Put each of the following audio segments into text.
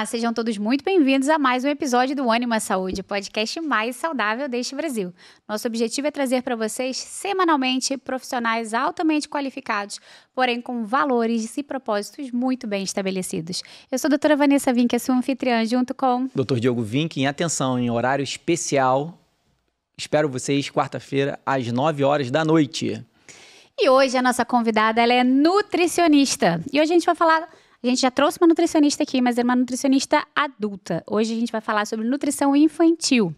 sejam todos muito bem-vindos a mais um episódio do Ânima Saúde, podcast mais saudável deste Brasil. Nosso objetivo é trazer para vocês, semanalmente, profissionais altamente qualificados, porém com valores e propósitos muito bem estabelecidos. Eu sou a doutora Vanessa Vinck, a sua anfitriã, junto com... Dr. Diogo Vinck, atenção, em horário especial. Espero vocês quarta-feira, às 9 horas da noite. E hoje a nossa convidada, ela é nutricionista. E hoje a gente vai falar... A gente já trouxe uma nutricionista aqui, mas é uma nutricionista adulta. Hoje a gente vai falar sobre nutrição infantil.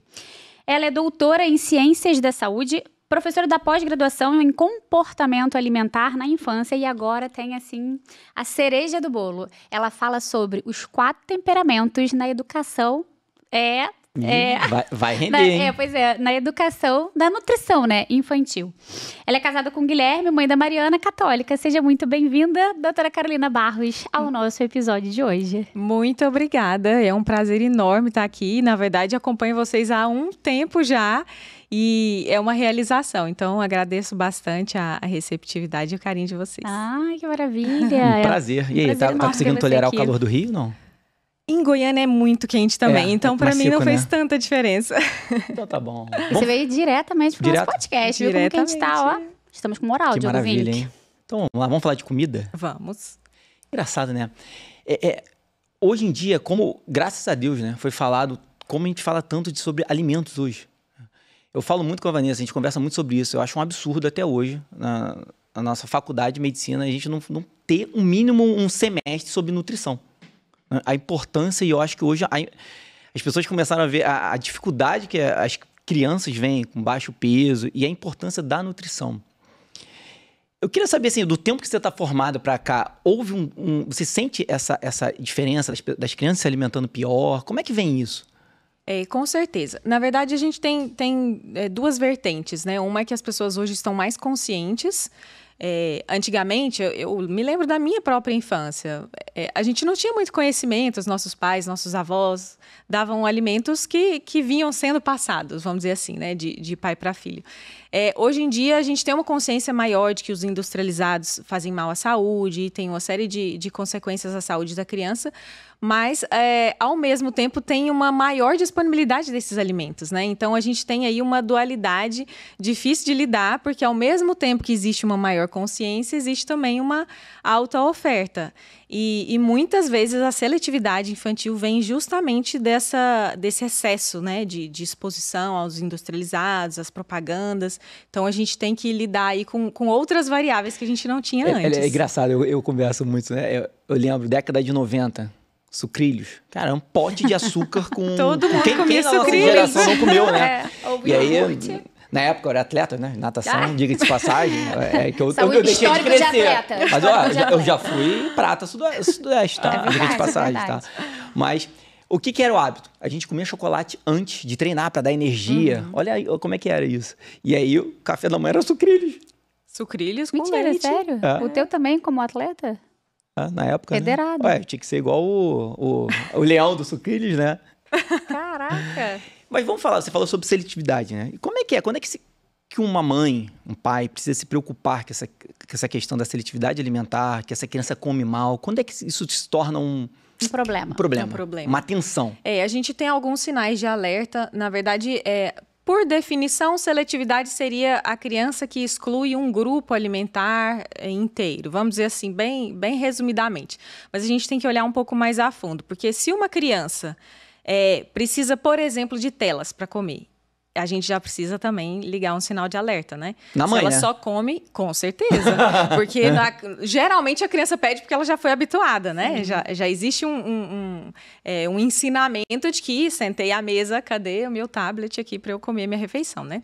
Ela é doutora em Ciências da Saúde, professora da pós-graduação em Comportamento Alimentar na Infância e agora tem, assim, a cereja do bolo. Ela fala sobre os 4 temperamentos na educação. Vai render, hein? Pois é, na educação da nutrição, né, infantil. Ela é casada com Guilherme, mãe da Mariana, católica. Seja muito bem-vinda, doutora Carolina Barros, ao nosso episódio de hoje. Muito obrigada, é um prazer enorme estar aqui. Na verdade, acompanho vocês há um tempo já e é uma realização. Então, agradeço bastante a receptividade e o carinho de vocês. Ai, que maravilha! Um prazer. E aí, tá conseguindo tolerar o calor do Rio, não? Em Goiânia é muito quente também, então para mim não fez tanta diferença. Então tá bom. Você veio diretamente pro nosso podcast, viu como que a gente tá, ó? Estamos com moral, Diogo Vinck. Que maravilha, hein? Então vamos lá, vamos falar de comida? Vamos. Engraçado, né? Hoje em dia, como, graças a Deus, né, foi falado, como a gente fala tanto sobre alimentos hoje. Eu falo muito com a Vanessa, a gente conversa muito sobre isso. Eu acho um absurdo até hoje, na nossa faculdade de medicina, a gente não ter um semestre sobre nutrição. A importância, e eu acho que hoje as pessoas começaram a ver a dificuldade que as crianças vêm com baixo peso e a importância da nutrição. Eu queria saber, assim, do tempo que você está formado para cá, houve você sente essa diferença das crianças se alimentando pior? Como é que vem isso? Com certeza. Na verdade, a gente tem duas vertentes, né? Uma é que as pessoas hoje estão mais conscientes. Antigamente, eu me lembro da minha própria infância, a gente não tinha muito conhecimento, os nossos pais, nossos avós davam alimentos que vinham sendo passados, vamos dizer assim, né, de pai para filho. Hoje em dia, a gente tem uma consciência maior de que os industrializados fazem mal à saúde e tem uma série de consequências à saúde da criança, mas, ao mesmo tempo, tem uma maior disponibilidade desses alimentos, né? Então, a gente tem aí uma dualidade difícil de lidar, porque ao mesmo tempo que existe uma maior consciência, existe também uma alta oferta. E muitas vezes a seletividade infantil vem justamente desse excesso, né, de exposição aos industrializados, às propagandas. Então, a gente tem que lidar aí com outras variáveis que a gente não tinha antes. É engraçado, eu converso muito, né? Eu lembro, década de 90, sucrilhos. Cara, um pote de açúcar com... Todo mundo comia na nossa sucrilhos. geração não comeu, né? E aí... Na época eu era atleta, né? Natação, diga-se de passagem. Que eu deixei de crescer. De mas eu já fui prata sudeste, tá? Diga-se de passagem, tá? Mas o que era o hábito? A gente comia chocolate antes de treinar para dar energia. Olha aí como é que era isso. E aí o café da manhã era sucrilhos. Sucrilhos com Mentira, leite. Sério? O teu também como atleta? Na época, federado. Né? Tinha que ser igual o leão do sucrilhos, né? Caraca! Mas vamos falar, você falou sobre seletividade, né? E como é que é? Quando é que uma mãe, um pai, precisa se preocupar com essa questão da seletividade alimentar, que essa criança come mal? Quando é que isso se torna um problema? Uma atenção? A gente tem alguns sinais de alerta. Na verdade, por definição, seletividade seria a criança que exclui um grupo alimentar inteiro. Vamos dizer assim, bem resumidamente. Mas a gente tem que olhar um pouco mais a fundo, porque se uma criança... precisa, por exemplo, de telas para comer. A gente já precisa também ligar um sinal de alerta, né? Na mãe, se ela né? só come, com certeza. Porque geralmente a criança pede porque ela já foi habituada, né? Já existe um ensinamento de que sentei à mesa, cadê o meu tablet aqui para eu comer minha refeição, né?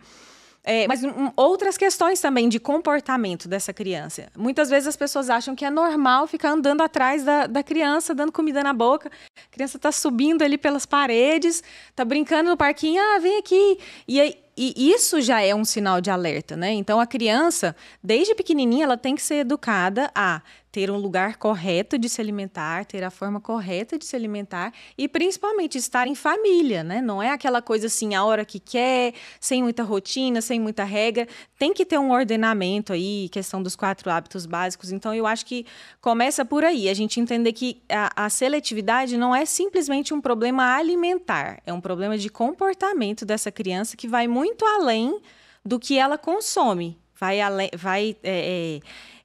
Mas outras questões também de comportamento dessa criança. Muitas vezes as pessoas acham que é normal ficar andando atrás da criança, dando comida na boca. A criança está subindo ali pelas paredes, está brincando no parquinho, vem aqui. E aí E isso já é um sinal de alerta, né? Então, a criança, desde pequenininha, ela tem que ser educada a ter um lugar correto de se alimentar, ter a forma correta de se alimentar e, principalmente, estar em família, né? Não é aquela coisa assim, a hora que quer, sem muita rotina, sem muita regra. Tem que ter um ordenamento aí, questão dos 4 hábitos básicos. Então, eu acho que começa por aí. A gente entender que a seletividade não é simplesmente um problema alimentar, é um problema de comportamento dessa criança que vai muito além do que ela consome. Vai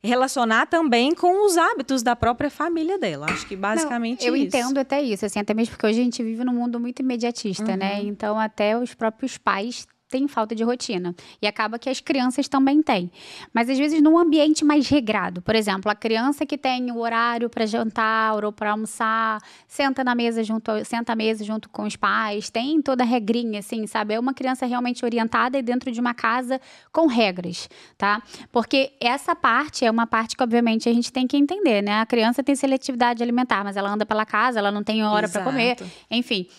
relacionar também com os hábitos da própria família dela. Acho que basicamente eu isso. entendo até isso, assim, até mesmo porque hoje a gente vive num mundo muito imediatista, né? Então, até os próprios pais têm falta de rotina. E acaba que as crianças também têm. Mas, às vezes, num ambiente mais regrado. Por exemplo, a criança que tem o horário para jantar ou para almoçar, senta à mesa junto com os pais, tem toda a regrinha, assim, sabe? É uma criança realmente orientada e dentro de uma casa com regras, tá? Porque essa parte é uma parte que, obviamente, a gente tem que entender, né? A criança tem seletividade alimentar, mas ela anda pela casa, ela não tem hora para comer, enfim.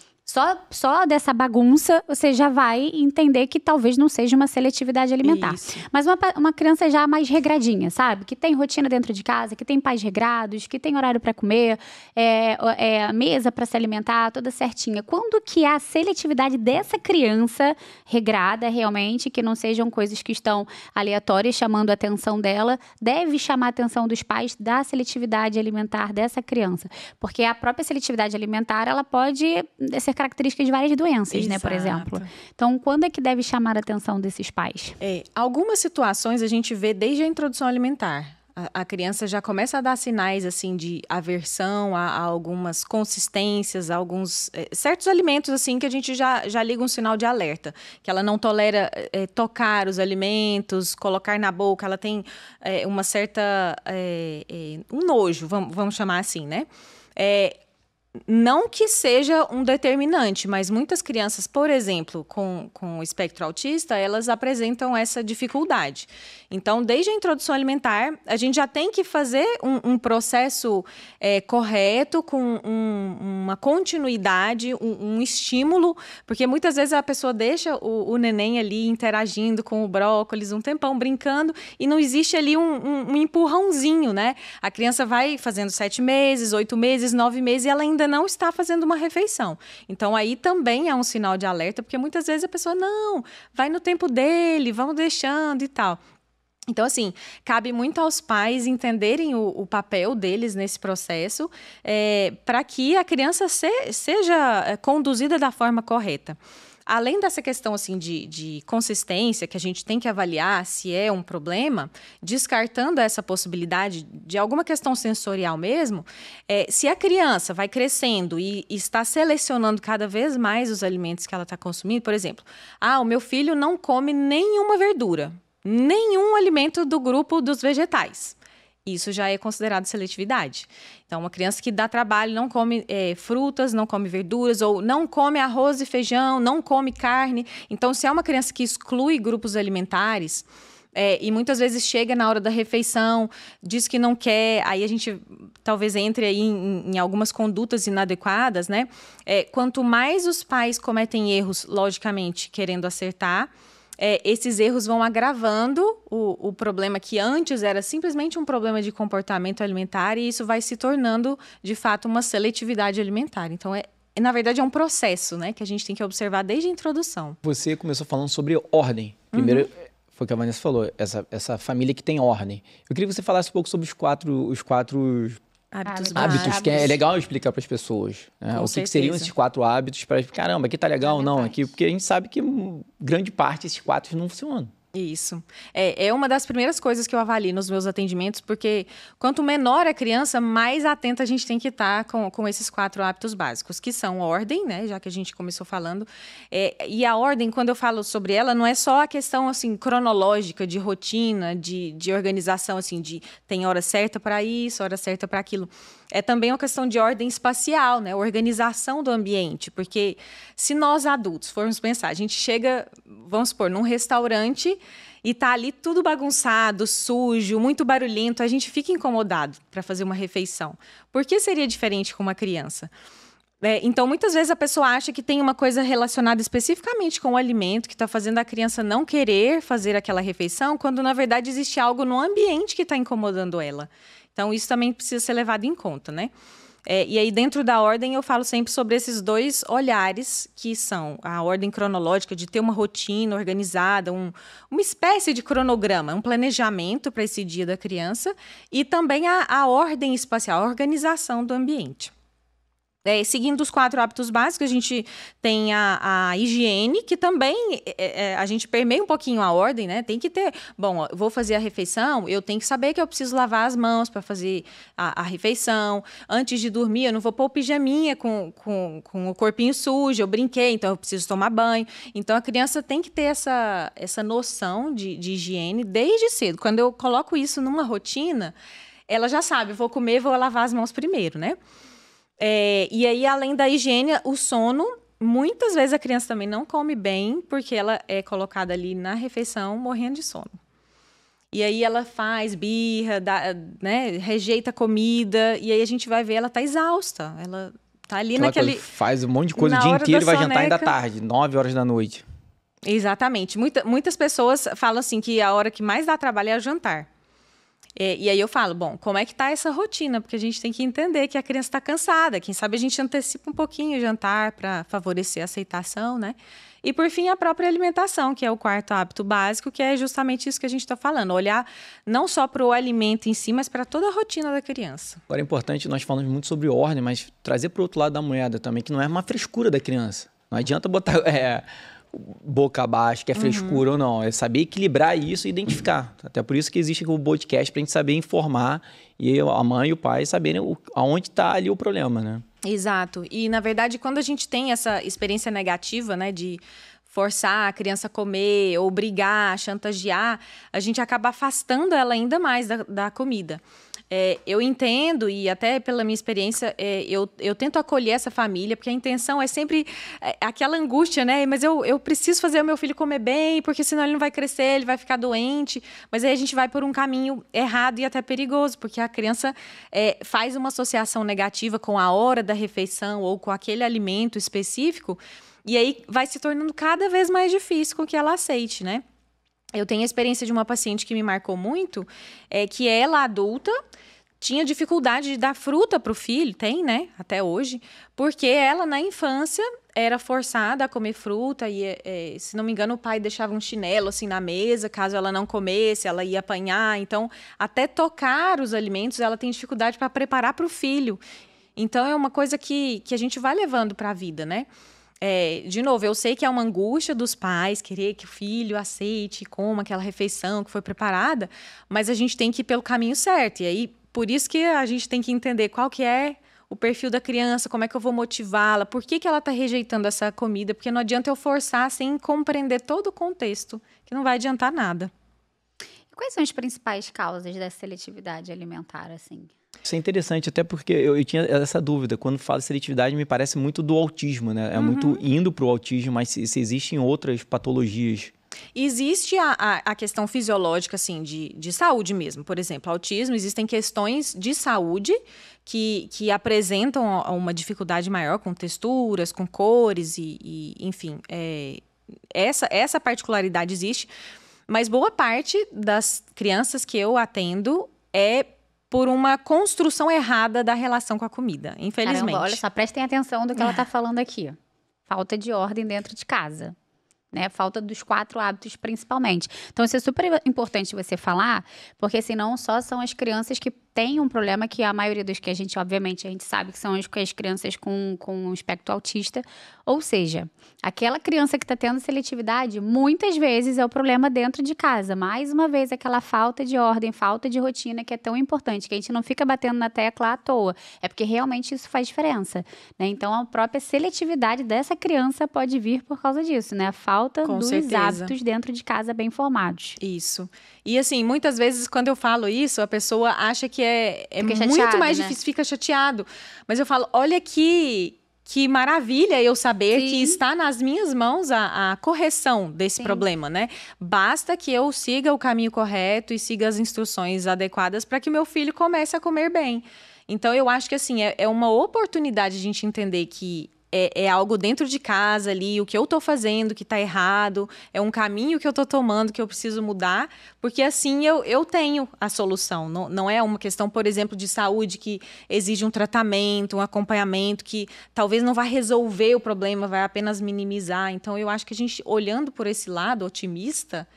Só dessa bagunça, você já vai entender que talvez não seja uma seletividade alimentar. Isso. Mas uma criança já mais regradinha, sabe? Que tem rotina dentro de casa, que tem pais regrados, que tem horário para comer, mesa para se alimentar, toda certinha. Quando que a seletividade dessa criança regrada realmente, que não sejam coisas que estão aleatórias chamando a atenção dela, deve chamar a atenção dos pais da seletividade alimentar dessa criança? Porque a própria seletividade alimentar, ela pode ser característica de várias doenças, né, por exemplo. Então, quando é que deve chamar a atenção desses pais? Algumas situações a gente vê desde a introdução alimentar. A criança já começa a dar sinais assim de aversão a algumas consistências, a alguns certos alimentos assim que a gente já liga um sinal de alerta, que ela não tolera tocar os alimentos, colocar na boca, ela tem uma certa um nojo, vamos chamar assim, né? Não que seja um determinante, mas muitas crianças, por exemplo, com espectro autista, elas apresentam essa dificuldade. Então, desde a introdução alimentar, a gente já tem que fazer um processo correto, com uma continuidade, um estímulo, porque muitas vezes a pessoa deixa o neném ali interagindo com o brócolis um tempão, brincando, e não existe ali um empurrãozinho, né? A criança vai fazendo 7 meses, 8 meses, 9 meses, e ela ainda não está fazendo uma refeição. Então, aí também é um sinal de alerta, porque muitas vezes a pessoa, não, vai no tempo dele, vamos deixando e tal. Então, assim, cabe muito aos pais entenderem o papel deles nesse processo para que a criança seja conduzida da forma correta. Além dessa questão assim, de consistência, que a gente tem que avaliar se é um problema, descartando essa possibilidade de alguma questão sensorial mesmo, se a criança vai crescendo e está selecionando cada vez mais os alimentos que ela está consumindo, por exemplo, o meu filho não come nenhuma verdura, nenhum alimento do grupo dos vegetais. Isso já é considerado seletividade. Então, uma criança que dá trabalho, não come frutas, não come verduras, ou não come arroz e feijão, não come carne. Então, se é uma criança que exclui grupos alimentares, e muitas vezes chega na hora da refeição, diz que não quer, aí a gente talvez entre aí em algumas condutas inadequadas, né? Quanto mais os pais cometem erros, logicamente, querendo acertar, esses erros vão agravando o problema que antes era simplesmente um problema de comportamento alimentar e isso vai se tornando, de fato, uma seletividade alimentar. Então, na verdade, é um processo, né, que a gente tem que observar desde a introdução. Você começou falando sobre ordem. Primeiro, foi o que a Vanessa falou, essa família que tem ordem. Eu queria que você falasse um pouco sobre os quatro hábitos, que é legal explicar para as pessoas. Né? O que seriam esses 4 hábitos para caramba, aqui tá legal, não, aqui, porque a gente sabe que grande parte desses 4 não funcionam. Isso. É uma das primeiras coisas que eu avalio nos meus atendimentos, porque quanto menor a criança, mais atenta a gente tem que estar com esses 4 hábitos básicos, que são ordem, né, já que a gente começou falando. E a ordem, quando eu falo sobre ela, não é só a questão assim, cronológica, de rotina, de organização, assim, de tem hora certa para isso, hora certa para aquilo. É também uma questão de ordem espacial, né? Organização do ambiente, porque se nós adultos formos pensar, a gente chega, vamos supor, num restaurante e tá ali tudo bagunçado, sujo, muito barulhento, a gente fica incomodado para fazer uma refeição. Por que seria diferente com uma criança? Então, muitas vezes a pessoa acha que tem uma coisa relacionada especificamente com o alimento que está fazendo a criança não querer fazer aquela refeição, quando na verdade existe algo no ambiente que está incomodando ela. Então, isso também precisa ser levado em conta, né? E aí, dentro da ordem, eu falo sempre sobre esses dois olhares, que são a ordem cronológica, de ter uma rotina organizada, uma espécie de cronograma, um planejamento para esse dia da criança, e também a ordem espacial, a organização do ambiente. Seguindo os 4 hábitos básicos, a gente tem a higiene, que também a gente permeia um pouquinho a ordem, né? Tem que ter, bom, eu vou fazer a refeição, eu tenho que saber que eu preciso lavar as mãos para fazer a refeição. Antes de dormir, eu não vou pôr pijaminha com o corpinho sujo, eu brinquei, então eu preciso tomar banho. Então, a criança tem que ter essa noção de higiene desde cedo. Quando eu coloco isso numa rotina, ela já sabe, vou comer, vou lavar as mãos primeiro, né? E aí, além da higiene, o sono, muitas vezes a criança também não come bem, porque ela é colocada ali na refeição morrendo de sono. E aí ela faz birra, né, rejeita comida, e aí a gente vai ver, ela tá exausta. Ela tá ali naquele... Faz um monte de coisa o dia inteiro e vai jantar ainda tarde, 9 horas da noite. Exatamente. Muitas pessoas falam assim que a hora que mais dá trabalho é o jantar. E aí eu falo, bom, como é que tá essa rotina? Porque a gente tem que entender que a criança está cansada. Quem sabe a gente antecipa um pouquinho o jantar para favorecer a aceitação, né? E, por fim, a própria alimentação, que é o 4º hábito básico, que é justamente isso que a gente está falando. Olhar não só para o alimento em si, mas para toda a rotina da criança. Agora é importante, nós falamos muito sobre ordem, mas trazer para o outro lado da moeda também, que não é uma frescura da criança. Não adianta botar... boca abaixo, que é frescura ou não. É saber equilibrar isso e identificar. Até por isso que existe o podcast, para a gente saber informar e a mãe e o pai saberem aonde está ali o problema, né? Exato. E, na verdade, quando a gente tem essa experiência negativa, né, de forçar a criança a comer, ou brigar, chantagear, a gente acaba afastando ela ainda mais da comida. Eu entendo, e até pela minha experiência, eu tento acolher essa família, porque a intenção é sempre aquela angústia, né? Mas eu preciso fazer o meu filho comer bem, porque senão ele não vai crescer, ele vai ficar doente. Mas aí a gente vai por um caminho errado e até perigoso, porque a criança faz uma associação negativa com a hora da refeição ou com aquele alimento específico, e aí vai se tornando cada vez mais difícil com que ela aceite, né? Eu tenho a experiência de uma paciente que me marcou muito, que ela, adulta, tinha dificuldade de dar fruta para o filho, tem, né, até hoje, porque ela, na infância, era forçada a comer fruta e, se não me engano, o pai deixava um chinelo assim na mesa, caso ela não comesse, ela ia apanhar. Então, até tocar os alimentos, ela tem dificuldade para preparar para o filho. Então, é uma coisa que a gente vai levando para a vida, né? De novo, eu sei que é uma angústia dos pais querer que o filho aceite e coma aquela refeição que foi preparada, mas a gente tem que ir pelo caminho certo. E aí, por isso que a gente tem que entender qual que é o perfil da criança, como é que eu vou motivá-la, por que ela está rejeitando essa comida, porque não adianta eu forçar sem compreender todo o contexto, que não vai adiantar nada. E quais são as principais causas da seletividade alimentar, assim? Isso é interessante, até porque eu tinha essa dúvida. Quando falo de seletividade, me parece muito do autismo, né? É muito indo para o autismo, mas se existem outras patologias. Existe a questão fisiológica, assim, de saúde mesmo. Por exemplo, autismo, existem questões de saúde que apresentam uma dificuldade maior com texturas, com cores e enfim, essa particularidade existe. Mas boa parte das crianças que eu atendo é por uma construção errada da relação com a comida, infelizmente. Caramba, olha só, prestem atenção do que ela está falando aqui. Falta de ordem dentro de casa, né? Falta dos 4 hábitos, principalmente. Então, isso é super importante você falar, porque senão só são as crianças que têm um problema, que a maioria dos que a gente, obviamente, a gente sabe que são as crianças com um espectro autista. Ou seja, aquela criança que está tendo seletividade, muitas vezes é o problema dentro de casa. Mais uma vez, aquela falta de ordem, falta de rotina, que é tão importante, que a gente não fica batendo na tecla à toa. É porque realmente isso faz diferença, né? Então, a própria seletividade dessa criança pode vir por causa disso, né? A falta dos hábitos dentro de casa bem formados. Isso. E assim, muitas vezes, quando eu falo isso, a pessoa acha que é muito mais difícil, fica chateado. Mas eu falo, olha que maravilha eu saber que está nas minhas mãos a correção desse problema, né? Basta que eu siga o caminho correto e siga as instruções adequadas para que meu filho comece a comer bem. Então, eu acho que, assim, é uma oportunidade de a gente entender que é algo dentro de casa ali, o que eu tô fazendo que tá errado, é um caminho que eu tô tomando que eu preciso mudar, porque assim eu tenho a solução. Não é uma questão, por exemplo, de saúde que exige um tratamento, um acompanhamento, que talvez não vai resolver o problema, vai apenas minimizar. Então, eu acho que a gente, olhando por esse lado otimista,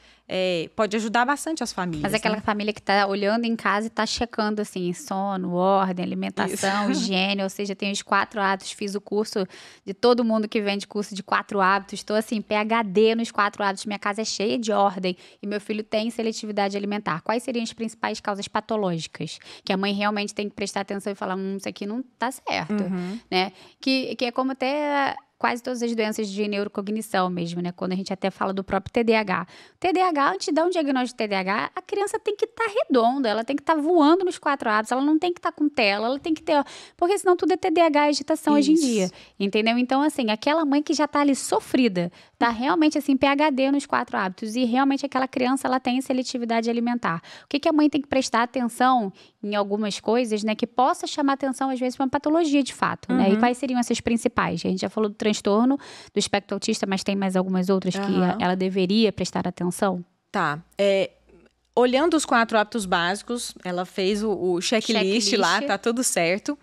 pode ajudar bastante as famílias. Mas aquela família que está olhando em casa e está checando, assim, sono, ordem, alimentação, higiene, ou seja, tem os 4 hábitos, fiz o curso de todo mundo que vende curso de 4 hábitos, estou assim, PhD nos 4 hábitos, minha casa é cheia de ordem e meu filho tem seletividade alimentar. Quais seriam as principais causas patológicas? Que a mãe realmente tem que prestar atenção e falar, isso aqui não está certo, né? Que é como até quase todas as doenças de neurocognição mesmo, né? Quando a gente até fala do próprio TDAH. O TDAH, antes de dar um diagnóstico de TDAH, a criança tem que estar redonda, ela tem que estar voando nos 4 hábitos, ela não tem que estar com tela, ela tem que ter... Porque senão tudo é TDAH e agitação hoje em dia, entendeu? Então, assim, aquela mãe que já está ali sofrida, tá realmente, assim, PhD nos 4 hábitos e realmente aquela criança, ela tem seletividade alimentar. O que a mãe tem que prestar atenção em algumas coisas, né? Que possa chamar atenção, às vezes, para uma patologia de fato, né? E quais seriam essas principais? A gente já falou do transtorno do espectro autista, mas tem mais algumas outras que ela deveria prestar atenção? Tá. Olhando os 4 hábitos básicos, ela fez o checklist lá, tá tudo certo.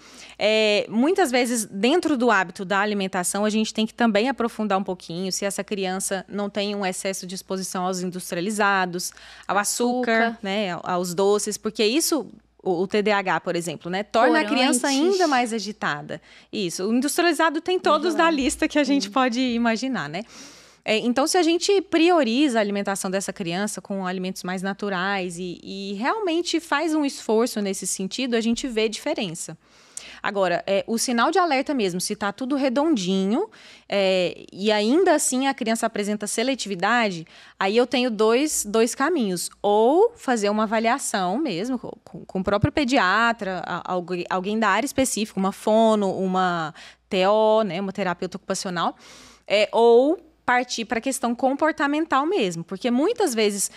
Muitas vezes, dentro do hábito da alimentação, a gente tem que também aprofundar um pouquinho se essa criança não tem um excesso de exposição aos industrializados, ao açúcar, né, aos doces, porque isso... O TDAH, por exemplo, né? Torna a criança ainda mais agitada. Isso. O industrializado tem todos na lista que a gente pode imaginar, né? Então, se a gente prioriza a alimentação dessa criança com alimentos mais naturais e realmente faz um esforço nesse sentido, a gente vê diferença. Agora, o sinal de alerta mesmo, se está tudo redondinho e ainda assim a criança apresenta seletividade, aí eu tenho dois caminhos. Ou fazer uma avaliação mesmo com o próprio pediatra, alguém da área específica, uma fono, uma TO, né, uma terapeuta ocupacional, ou partir para a questão comportamental mesmo, porque muitas vezes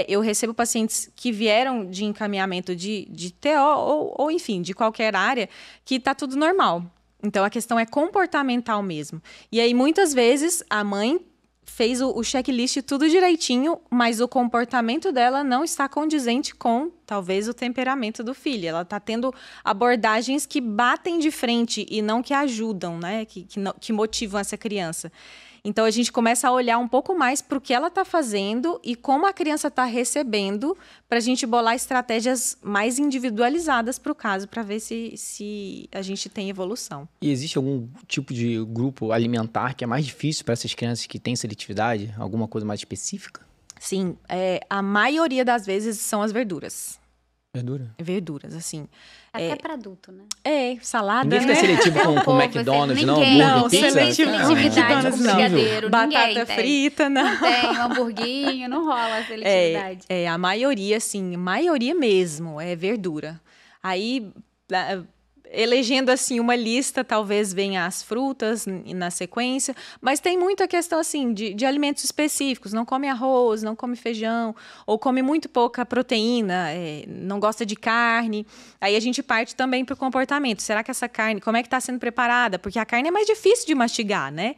eu recebo pacientes que vieram de encaminhamento de TO ou enfim, de qualquer área, que está tudo normal. Então, a questão é comportamental mesmo. E aí, muitas vezes, a mãe fez o checklist tudo direitinho, mas o comportamento dela não está condizente com, talvez, o temperamento do filho. Ela está tendo abordagens que batem de frente e não que ajudam, né? Que motivam essa criança. Então, a gente começa a olhar um pouco mais para o que ela está fazendo e como a criança está recebendo, para a gente bolar estratégias mais individualizadas para o caso, para ver se a gente tem evolução. E existe algum tipo de grupo alimentar que é mais difícil para essas crianças que têm seletividade? Alguma coisa mais específica? Sim, a maioria das vezes são as verduras. Verdura? Verduras, assim. Até para adulto, né? Salada. Ninguém fica seletivo com McDonald's, não? Não, pizza? seletividade com brigadeiro, batata frita, não. Não tem, um hamburguinho, não rola a seletividade. A maioria, assim, maioria mesmo, é verdura. Aí, elegendo, assim, uma lista, talvez venha as frutas na sequência, mas tem muito a questão, assim, de alimentos específicos. Não come arroz, não come feijão, ou come muito pouca proteína, não gosta de carne. Aí a gente parte também para o comportamento. Será que essa carne, como é que está sendo preparada? Porque a carne é mais difícil de mastigar, né?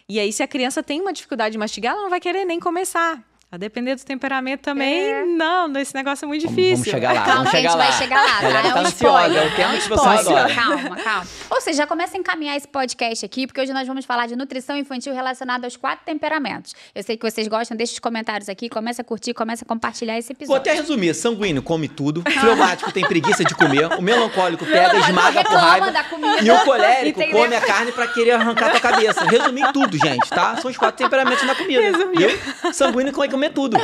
E aí, se a criança tem uma dificuldade de mastigar, ela não vai querer nem começar. A depender do temperamento também, não, esse negócio é muito difícil. Vamos chegar lá, calma, vamos chegar lá. A gente vai chegar lá, tá? Ela É tá um ansiosa, spoiler. é o tema que você adora. Calma. Ou seja, já começa a encaminhar esse podcast aqui, porque hoje nós vamos falar de nutrição infantil relacionada aos 4 temperamentos. Eu sei que vocês gostam, deixa os comentários aqui, começa a curtir, começa a compartilhar esse episódio. Vou até resumir, sanguíneo come tudo, fleumático tem preguiça de comer, o melancólico pega, esmaga por raiva, e o colérico come a carne pra querer arrancar tua cabeça. Resumi tudo, gente, tá? São os 4 temperamentos na comida. Viu? Sanguíneo vai comer tudo.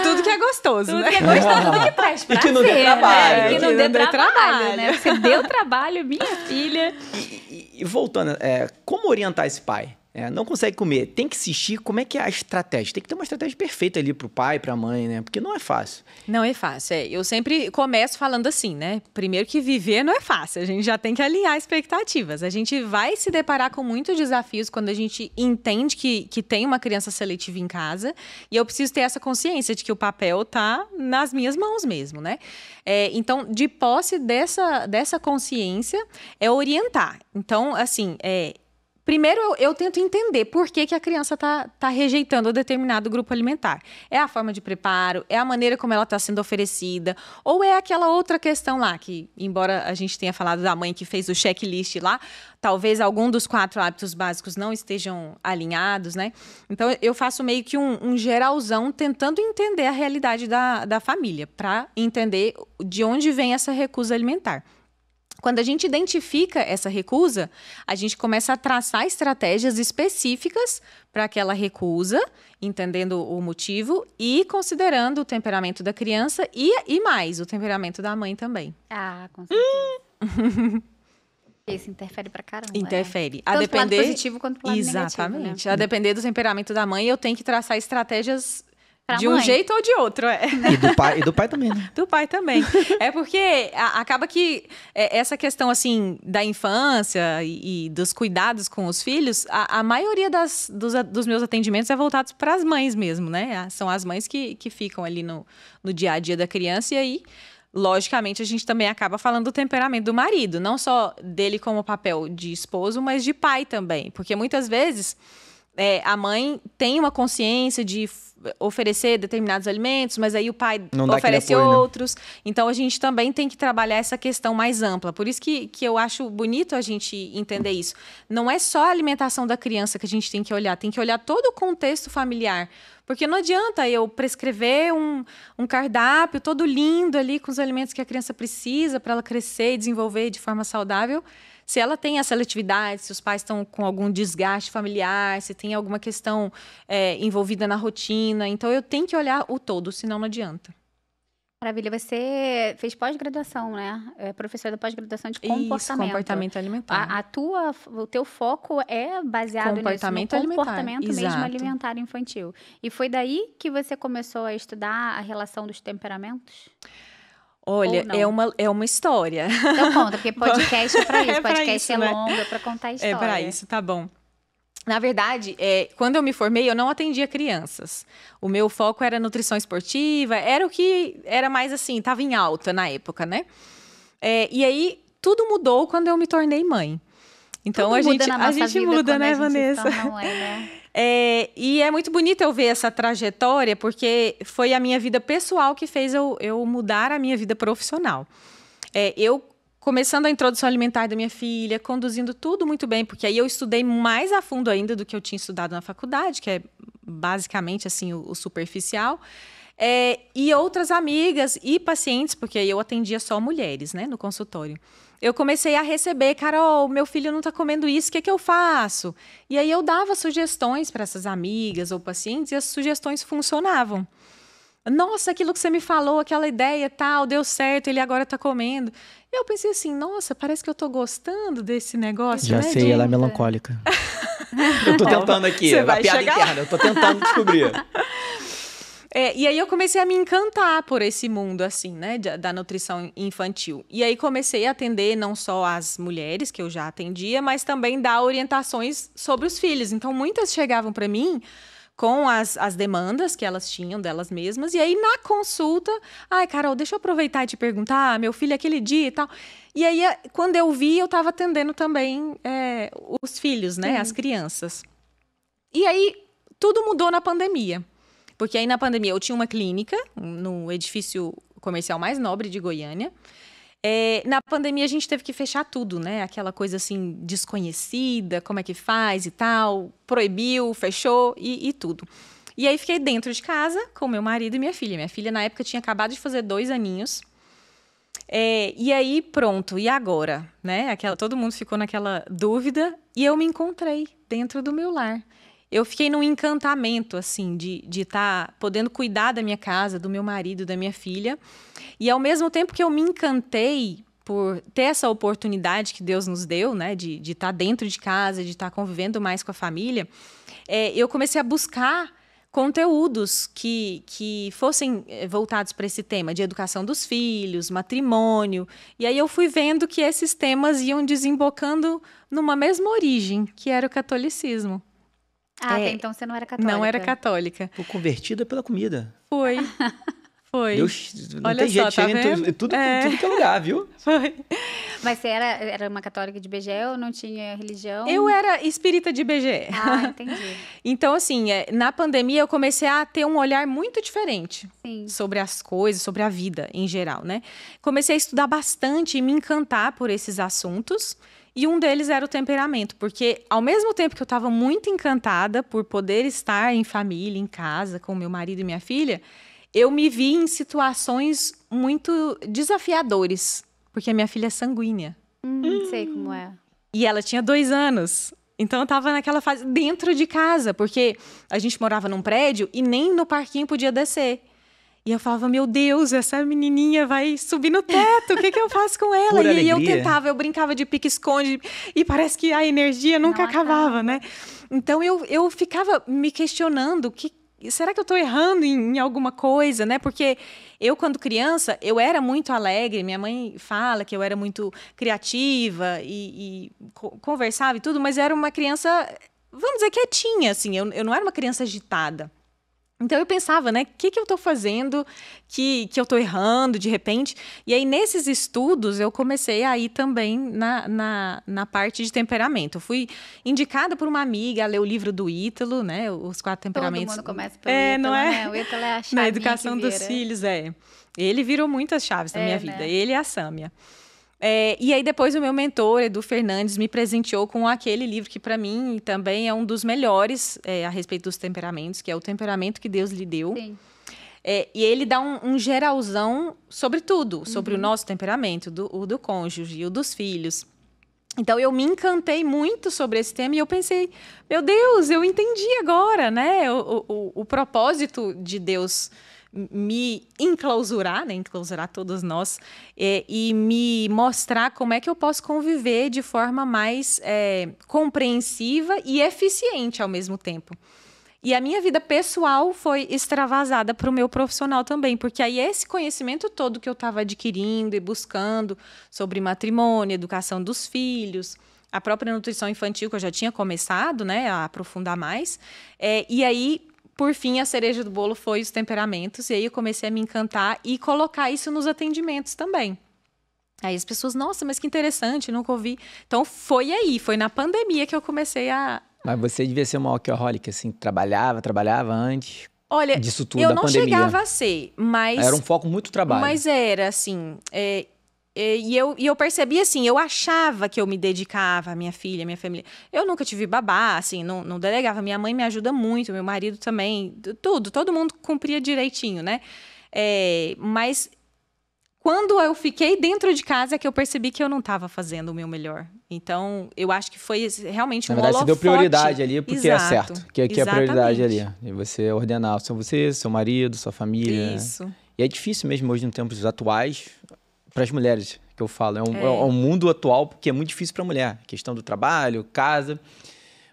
Tudo que é gostoso, tudo né? Que é gostoso, tudo que traz prazer, e que não dê trabalho. Né? Que não dê trabalho, né? Você deu trabalho, minha filha. E voltando, como orientar esse pai? Não consegue comer, tem que insistir. Como é que é a estratégia? Tem que ter uma estratégia perfeita ali pro pai, pra mãe, né? Porque não é fácil. Não é fácil. Eu sempre começo falando assim, né? Primeiro que viver não é fácil. A gente já tem que alinhar expectativas. A gente vai se deparar com muitos desafios quando a gente entende que tem uma criança seletiva em casa. E eu preciso ter essa consciência de que o papel tá nas minhas mãos mesmo, né? Então, de posse dessa consciência, é orientar. Então, assim, primeiro, eu tento entender por que a criança está rejeitando determinado grupo alimentar. É a forma de preparo, é a maneira como ela está sendo oferecida, ou é aquela outra questão lá, que, embora a gente tenha falado da mãe que fez o checklist lá, talvez algum dos 4 hábitos básicos não estejam alinhados, né? Então, eu faço meio que um geralzão, tentando entender a realidade da família, para entender de onde vem essa recusa alimentar. Quando a gente identifica essa recusa, a gente começa a traçar estratégias específicas para aquela recusa, entendendo o motivo e considerando o temperamento da criança e mais, o temperamento da mãe também. Com certeza. Isso interfere pra caramba. Interfere. Tanto pro lado positivo quanto pro lado negativo. Exatamente. A depender do temperamento da mãe, eu tenho que traçar estratégias pra de mãe. Um jeito ou de outro. E do pai também, né? Do pai também. É porque acaba que essa questão, assim, da infância e dos cuidados com os filhos, a maioria dos meus atendimentos é voltado para as mães mesmo, né? São as mães que ficam ali no dia a dia da criança e aí, logicamente, a gente também acaba falando do temperamento do marido, não só dele como papel de esposo, mas de pai também. Porque muitas vezes a mãe tem uma consciência de oferecer determinados alimentos, mas aí o pai oferece apoio, outros. Né? Então, a gente também tem que trabalhar essa questão mais ampla. Por isso que eu acho bonito a gente entender isso. Não é só a alimentação da criança que a gente tem que olhar todo o contexto familiar. Porque não adianta eu prescrever um cardápio todo lindo ali com os alimentos que a criança precisa para ela crescer e desenvolver de forma saudável. Se ela tem a seletividade, se os pais estão com algum desgaste familiar, se tem alguma questão envolvida na rotina. Então, eu tenho que olhar o todo, senão não adianta. Maravilha. Você fez pós-graduação, né? É professora da pós-graduação de comportamento. Isso, comportamento alimentar. O teu foco é baseado comportamento nisso, no alimentar. comportamento Exato. mesmo alimentar infantil. E foi daí que você começou a estudar a relação dos temperamentos? Olha, é uma história. Então conta, porque podcast é pra isso. Podcast isso, é né? longo, é pra contar a história. É pra isso, tá bom. Na verdade, quando eu me formei, eu não atendia crianças. O meu foco era nutrição esportiva, era o que era mais assim, estava em alta na época, né? E aí, tudo mudou quando eu me tornei mãe. Então, tudo a gente muda, né, Vanessa? Mãe, né? E é muito bonito eu ver essa trajetória, porque foi a minha vida pessoal que fez eu mudar a minha vida profissional. Eu começando a introdução alimentar da minha filha, conduzindo tudo muito bem, porque aí eu estudei mais a fundo ainda do que eu tinha estudado na faculdade, que é basicamente assim o superficial. E outras amigas e pacientes, porque aí eu atendia só mulheres, né, no consultório. Eu comecei a receber, Carol, meu filho não está comendo isso, o que eu faço? E aí eu dava sugestões para essas amigas ou pacientes e as sugestões funcionavam. Nossa, aquilo que você me falou, aquela ideia tal, deu certo, ele agora está comendo. E eu pensei assim, nossa, parece que eu estou gostando desse negócio, Já né? sei, ela é melancólica. Eu tô tentando aqui, Você é uma vai piada chegar interna, eu tô tentando descobrir. E aí eu comecei a me encantar por esse mundo, assim, né, da nutrição infantil. E aí comecei a atender não só as mulheres, que eu já atendia, mas também dar orientações sobre os filhos. Então, muitas chegavam para mim com as demandas que elas tinham delas mesmas. E aí, na consulta, Carol, deixa eu aproveitar e te perguntar, meu filho aquele dia e tal. E aí, quando eu vi, eu estava atendendo também os filhos, né, as crianças. E aí, tudo mudou na pandemia. Porque aí, na pandemia, eu tinha uma clínica no edifício comercial mais nobre de Goiânia. Na pandemia, a gente teve que fechar tudo, né? Aquela coisa, assim, desconhecida, como é que faz e tal. Proibiu, fechou e tudo. E aí, fiquei dentro de casa com meu marido e minha filha. Minha filha, na época, tinha acabado de fazer 2 aninhos. E aí, pronto. E agora? Né? Todo mundo ficou naquela dúvida. E eu me encontrei dentro do meu lar. Eu fiquei num encantamento, assim, de estar podendo cuidar da minha casa, do meu marido, da minha filha. E, ao mesmo tempo que eu me encantei, por ter essa oportunidade que Deus nos deu, né, de estar dentro de casa, de estar convivendo mais com a família, eu comecei a buscar conteúdos que fossem voltados para esse tema de educação dos filhos, matrimônio. E aí eu fui vendo que esses temas iam desembocando numa mesma origem, que era o catolicismo. Até então você não era católica. Não era católica. Fui convertida pela comida. Foi. Deus, não Olha tem jeito, só, chega tá em tudo que é lugar, viu? Foi. Mas você era uma católica de IBGE ou não tinha religião? Eu era espírita de IBGE. Ah, entendi. Então, assim, na pandemia eu comecei a ter um olhar muito diferente Sim. sobre as coisas, sobre a vida em geral, né? Comecei a estudar bastante e me encantar por esses assuntos. E um deles era o temperamento, porque ao mesmo tempo que eu estava muito encantada por poder estar em família, em casa, com meu marido e minha filha, eu me vi em situações muito desafiadoras, porque a minha filha é sanguínea. Sei como é. E ela tinha 2 anos. Então, eu estava naquela fase dentro de casa, porque a gente morava num prédio e nem no parquinho podia descer. E eu falava, meu Deus, essa menininha vai subir no teto, o que eu faço com ela? Pura E aí alegria. eu brincava de pique-esconde, e parece que a energia nunca Não acabava, acaba. né? Então, eu ficava me questionando, será que eu estou errando em alguma coisa, né? Porque eu, quando criança, eu era muito alegre. Minha mãe fala que eu era muito criativa e conversava e tudo, mas era uma criança, vamos dizer, quietinha, assim. Eu não era uma criança agitada. Então, eu pensava, né? O que eu estou fazendo que eu estou errando, de repente? E aí, nesses estudos, eu comecei a ir também na parte de temperamento. Eu fui indicada por uma amiga a ler o livro do Ítalo, né? Os 4 temperamentos. Todo mundo começa pelo Ítalo, não é? né? O Ítalo é a chave Na educação dos filhos, Ele virou muitas chaves na minha vida. Né? Ele e a Sâmia. E aí, depois, o meu mentor, Edu Fernandes, me presenteou com aquele livro que, para mim, também é um dos melhores a respeito dos temperamentos, que é O Temperamento que Deus lhe deu. Sim. E ele dá um geralzão sobre tudo, sobre o nosso temperamento, o do cônjuge e o dos filhos. Então, eu me encantei muito sobre esse tema e eu pensei, meu Deus, eu entendi agora, né? O propósito de Deus me enclausurar, né? Enclausurar todos nós, e me mostrar como é que eu posso conviver de forma mais compreensiva e eficiente ao mesmo tempo. E a minha vida pessoal foi extravasada para o meu profissional também, porque aí esse conhecimento todo que eu estava adquirindo e buscando sobre matrimônio, educação dos filhos, a própria nutrição infantil, que eu já tinha começado, né, a aprofundar mais, e aí, por fim, a cereja do bolo foi os temperamentos, e aí eu comecei a me encantar e colocar isso nos atendimentos também. Aí as pessoas, nossa, mas que interessante, nunca ouvi. Então, foi na pandemia que eu comecei a... Mas você devia ser uma workaholic, assim, trabalhava antes. Olha, disso tudo, eu da não pandemia. chegava a ser, mas... Era um foco muito trabalho. Mas era, assim... E eu percebi, assim, eu achava que eu me dedicava à minha filha, à minha família. Eu nunca tive babá, assim, não delegava. Minha mãe me ajuda muito, meu marido também. Todo mundo cumpria direitinho, né? Mas... Quando eu fiquei dentro de casa é que eu percebi que eu não estava fazendo o meu melhor. Então, eu acho que foi realmente um holofote. Na verdade, você deu prioridade ali porque é certo. Que é a prioridade ali. E você ordenar você, seu marido, sua família. Isso. E é difícil mesmo hoje, nos tempos atuais, para as mulheres, que eu falo. É um mundo atual porque é muito difícil para a mulher. Questão do trabalho, casa.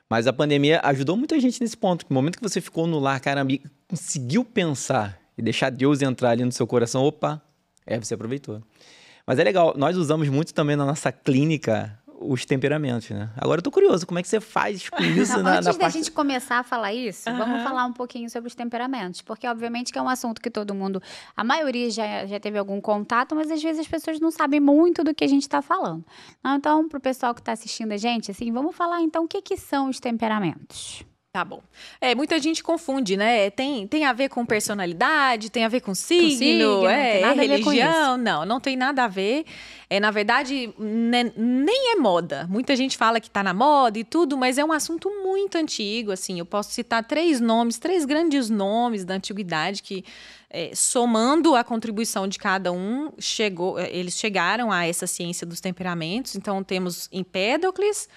Mas a pandemia ajudou muita gente nesse ponto. No momento que você ficou no lar, caramba, e conseguiu pensar e deixar Deus entrar ali no seu coração, opa... você aproveitou. Mas é legal, nós usamos muito também na nossa clínica os temperamentos, né? Agora eu tô curioso, como é que você faz com isso na Antes da parte... gente começar a falar isso, vamos falar um pouquinho sobre os temperamentos. Porque, obviamente, que é um assunto que todo mundo... A maioria já teve algum contato, mas às vezes as pessoas não sabem muito do que a gente está falando. Então, pro pessoal que está assistindo a gente, assim, vamos falar então o que são os temperamentos. Tá bom. Muita gente confunde, né? Tem a ver com personalidade, tem a ver com signo, não tem nada a ver com religião. Não tem nada a ver. Na verdade, nem é moda. Muita gente fala que tá na moda e tudo, mas é um assunto muito antigo, assim. Eu posso citar 3 grandes nomes da antiguidade que, somando a contribuição de cada um, eles chegaram a essa ciência dos temperamentos. Então, temos Empédocles,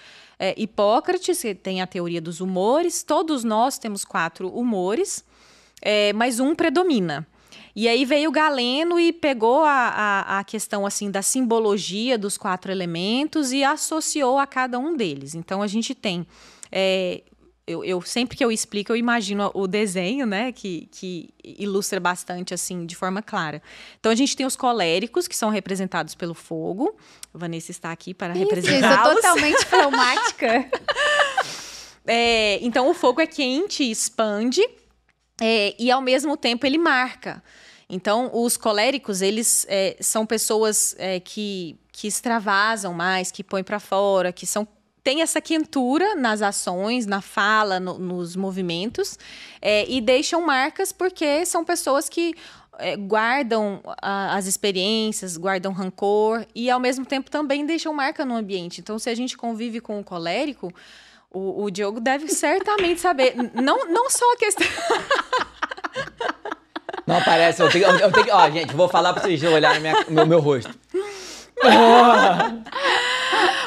Hipócrates, que tem a teoria dos humores. Todos nós temos 4 humores, mas um predomina. E aí veio Galeno e pegou a questão assim da simbologia dos 4 elementos e associou a cada um deles. Então a gente tem... Eu sempre que eu explico, eu imagino o desenho, né, que ilustra bastante, assim, de forma clara. Então, a gente tem os coléricos, que são representados pelo fogo. A Vanessa está aqui para representá-los. Eu sou totalmente fleumática. Então, o fogo é quente, expande, e, ao mesmo tempo, ele marca. Então, os coléricos, eles são pessoas que extravasam mais, que põem para fora, que tem essa quentura nas ações, na fala, nos movimentos, e deixam marcas porque são pessoas que guardam as experiências, guardam rancor e, ao mesmo tempo, também deixam marca no ambiente. Então, se a gente convive com o colérico, o Diogo deve certamente saber. Não só a questão... Não aparece, eu tenho ó, gente, vou falar para vocês olharem no meu rosto.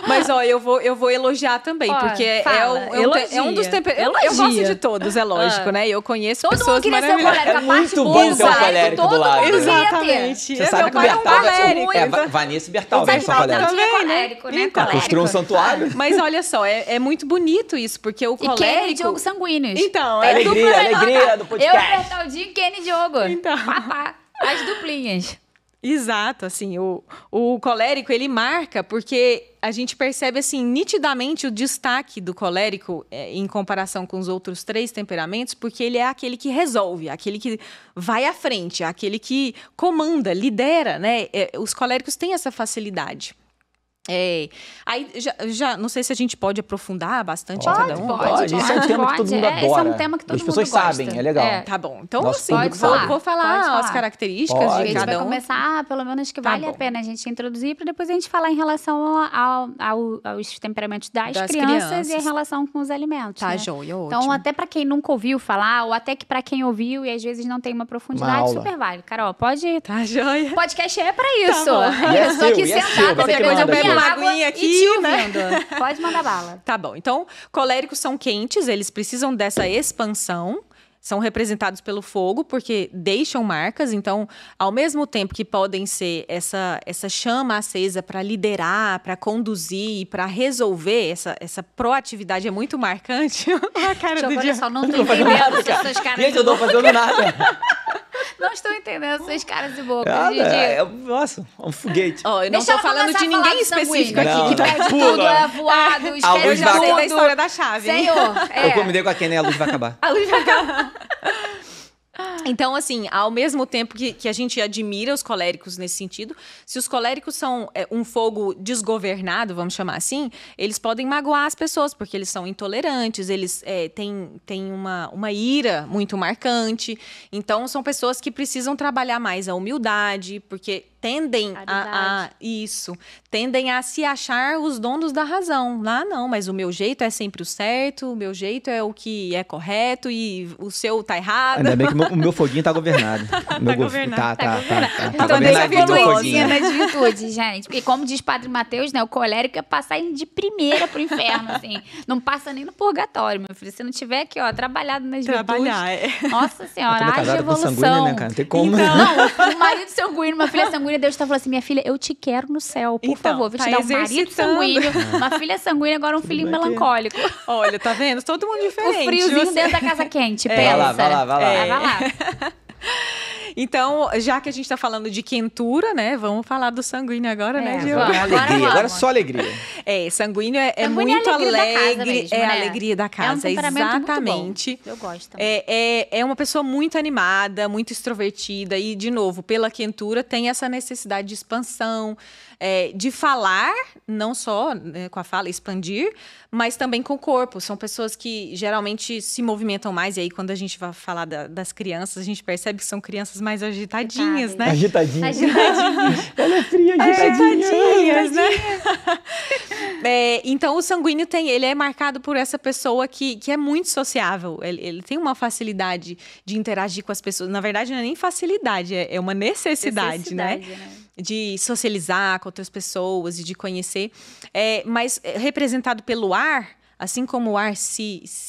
Mas, ó, eu vou elogiar também, porque é um dos temperamentos... Eu gosto de todos, é lógico, né? Eu conheço todo pessoas maravilhosas. É muito bom ter um colérico do lado. Exatamente. Você sabe que o Bertal... Vanessa e Bertal são coléricos. Colérico, né? Construiu um santuário. Mas olha só, é muito bonito isso, porque o colérico... E Kenny e Diogo sanguíneos. Então, alegria do podcast. Eu, Bertaldinho, Kenny e Diogo. Então. Papá. As duplinhas. Exato, assim, o colérico, ele marca porque a gente percebe, assim, nitidamente o destaque do colérico em comparação com os outros 3 temperamentos, porque ele é aquele que resolve, aquele que vai à frente, aquele que comanda, lidera, né? Os coléricos têm essa facilidade. Aí, já não sei se a gente pode aprofundar bastante em cada um. Pode. Isso é um tema que todo mundo adora. Esse é um tema que todo As mundo pessoas gosta. sabem, é legal. Tá bom. Então, Nosso assim, público vou falar as características Pode. de A gente cada vai um. começar, pelo menos, que vale a pena a gente introduzir, para depois a gente falar em relação aos temperamentos das crianças e em relação com os alimentos. Tá, né? joia, ótimo. Então, até para quem nunca ouviu falar, ou até que para quem ouviu e às vezes não tem uma profundidade, super vale. Carol, pode... Tá, joia. Podcast é para isso. Tá bom. Eu estou aqui sentada, Qualquer coisa eu bebo uma aguinha aqui, né? Pode mandar bala. Tá bom. Então, coléricos são quentes, eles precisam dessa expansão. São representados pelo fogo, porque deixam marcas. Então, ao mesmo tempo que podem ser essa chama acesa para liderar, para conduzir, para resolver, essa proatividade é muito marcante. A cara do Olha só, não tô fazendo entendendo nada, cara. essas caras. Gente, eu não tô fazendo nada. Não estou entendendo essas caras de boca. Nossa, um foguete. Oh, eu não tô falando de ninguém específico aqui. Que perde tudo, é voado, eu já sei da história da chave. Senhor, eu combinei com a Kenny, a luz vai acabar. A luz vai acabar. Então, assim, ao mesmo tempo que a gente admira os coléricos nesse sentido, se os coléricos são um fogo desgovernado, vamos chamar assim, eles podem magoar as pessoas, porque eles são intolerantes, eles têm uma ira muito marcante. Então, são pessoas que precisam trabalhar mais a humildade, porque tendem tendem a se achar os donos da razão. Não, mas o meu jeito é sempre o certo, o meu jeito é o que é correto e o seu tá errado. Ainda bem que o meu foguinho tá governado. Tá governado. Tá então, deixa a virtudezinha nas virtudes, gente. Porque como diz Padre Mateus, né, o colérico é passar de primeira pro inferno, assim. Não passa nem no purgatório, meu filho. Se não tiver aqui, ó, trabalhado nas virtudes. Nossa Senhora, haja evolução. Sanguínea, né, cara? Não tem como. Então, não, o marido sanguíneo, uma filha sanguínea, Deus tá falando assim, minha filha, eu te quero no céu, por favor. Vou te dar um marido sanguíneo, uma filha sanguínea, agora um filhinho melancólico. Olha, tá vendo? Todo mundo diferente. O friozinho dentro da casa quente, pensa. Vai lá. Vai lá. Então, já que a gente está falando de quentura, né? Vamos falar do sanguíneo agora, né, Diogo? Agora é só alegria. Sanguíneo é muito alegre. É a alegria da casa, exatamente. Muito bom. Eu gosto também. É uma pessoa muito animada, muito extrovertida e, de novo, pela quentura, tem essa necessidade de expansão, de falar, não só com a fala, expandir, mas também com o corpo. São pessoas que geralmente se movimentam mais, e aí quando a gente vai falar das crianças, a gente percebe que são crianças mais agitadinhas, né? Agitadinhas. Ela é fria, agitadinhas, né? Então, o sanguíneo ele é marcado por essa pessoa que é muito sociável. Ele tem uma facilidade de interagir com as pessoas. Na verdade, não é nem facilidade, é uma necessidade, né? De socializar com outras pessoas e de conhecer. Mas representado pelo ar, assim como o ar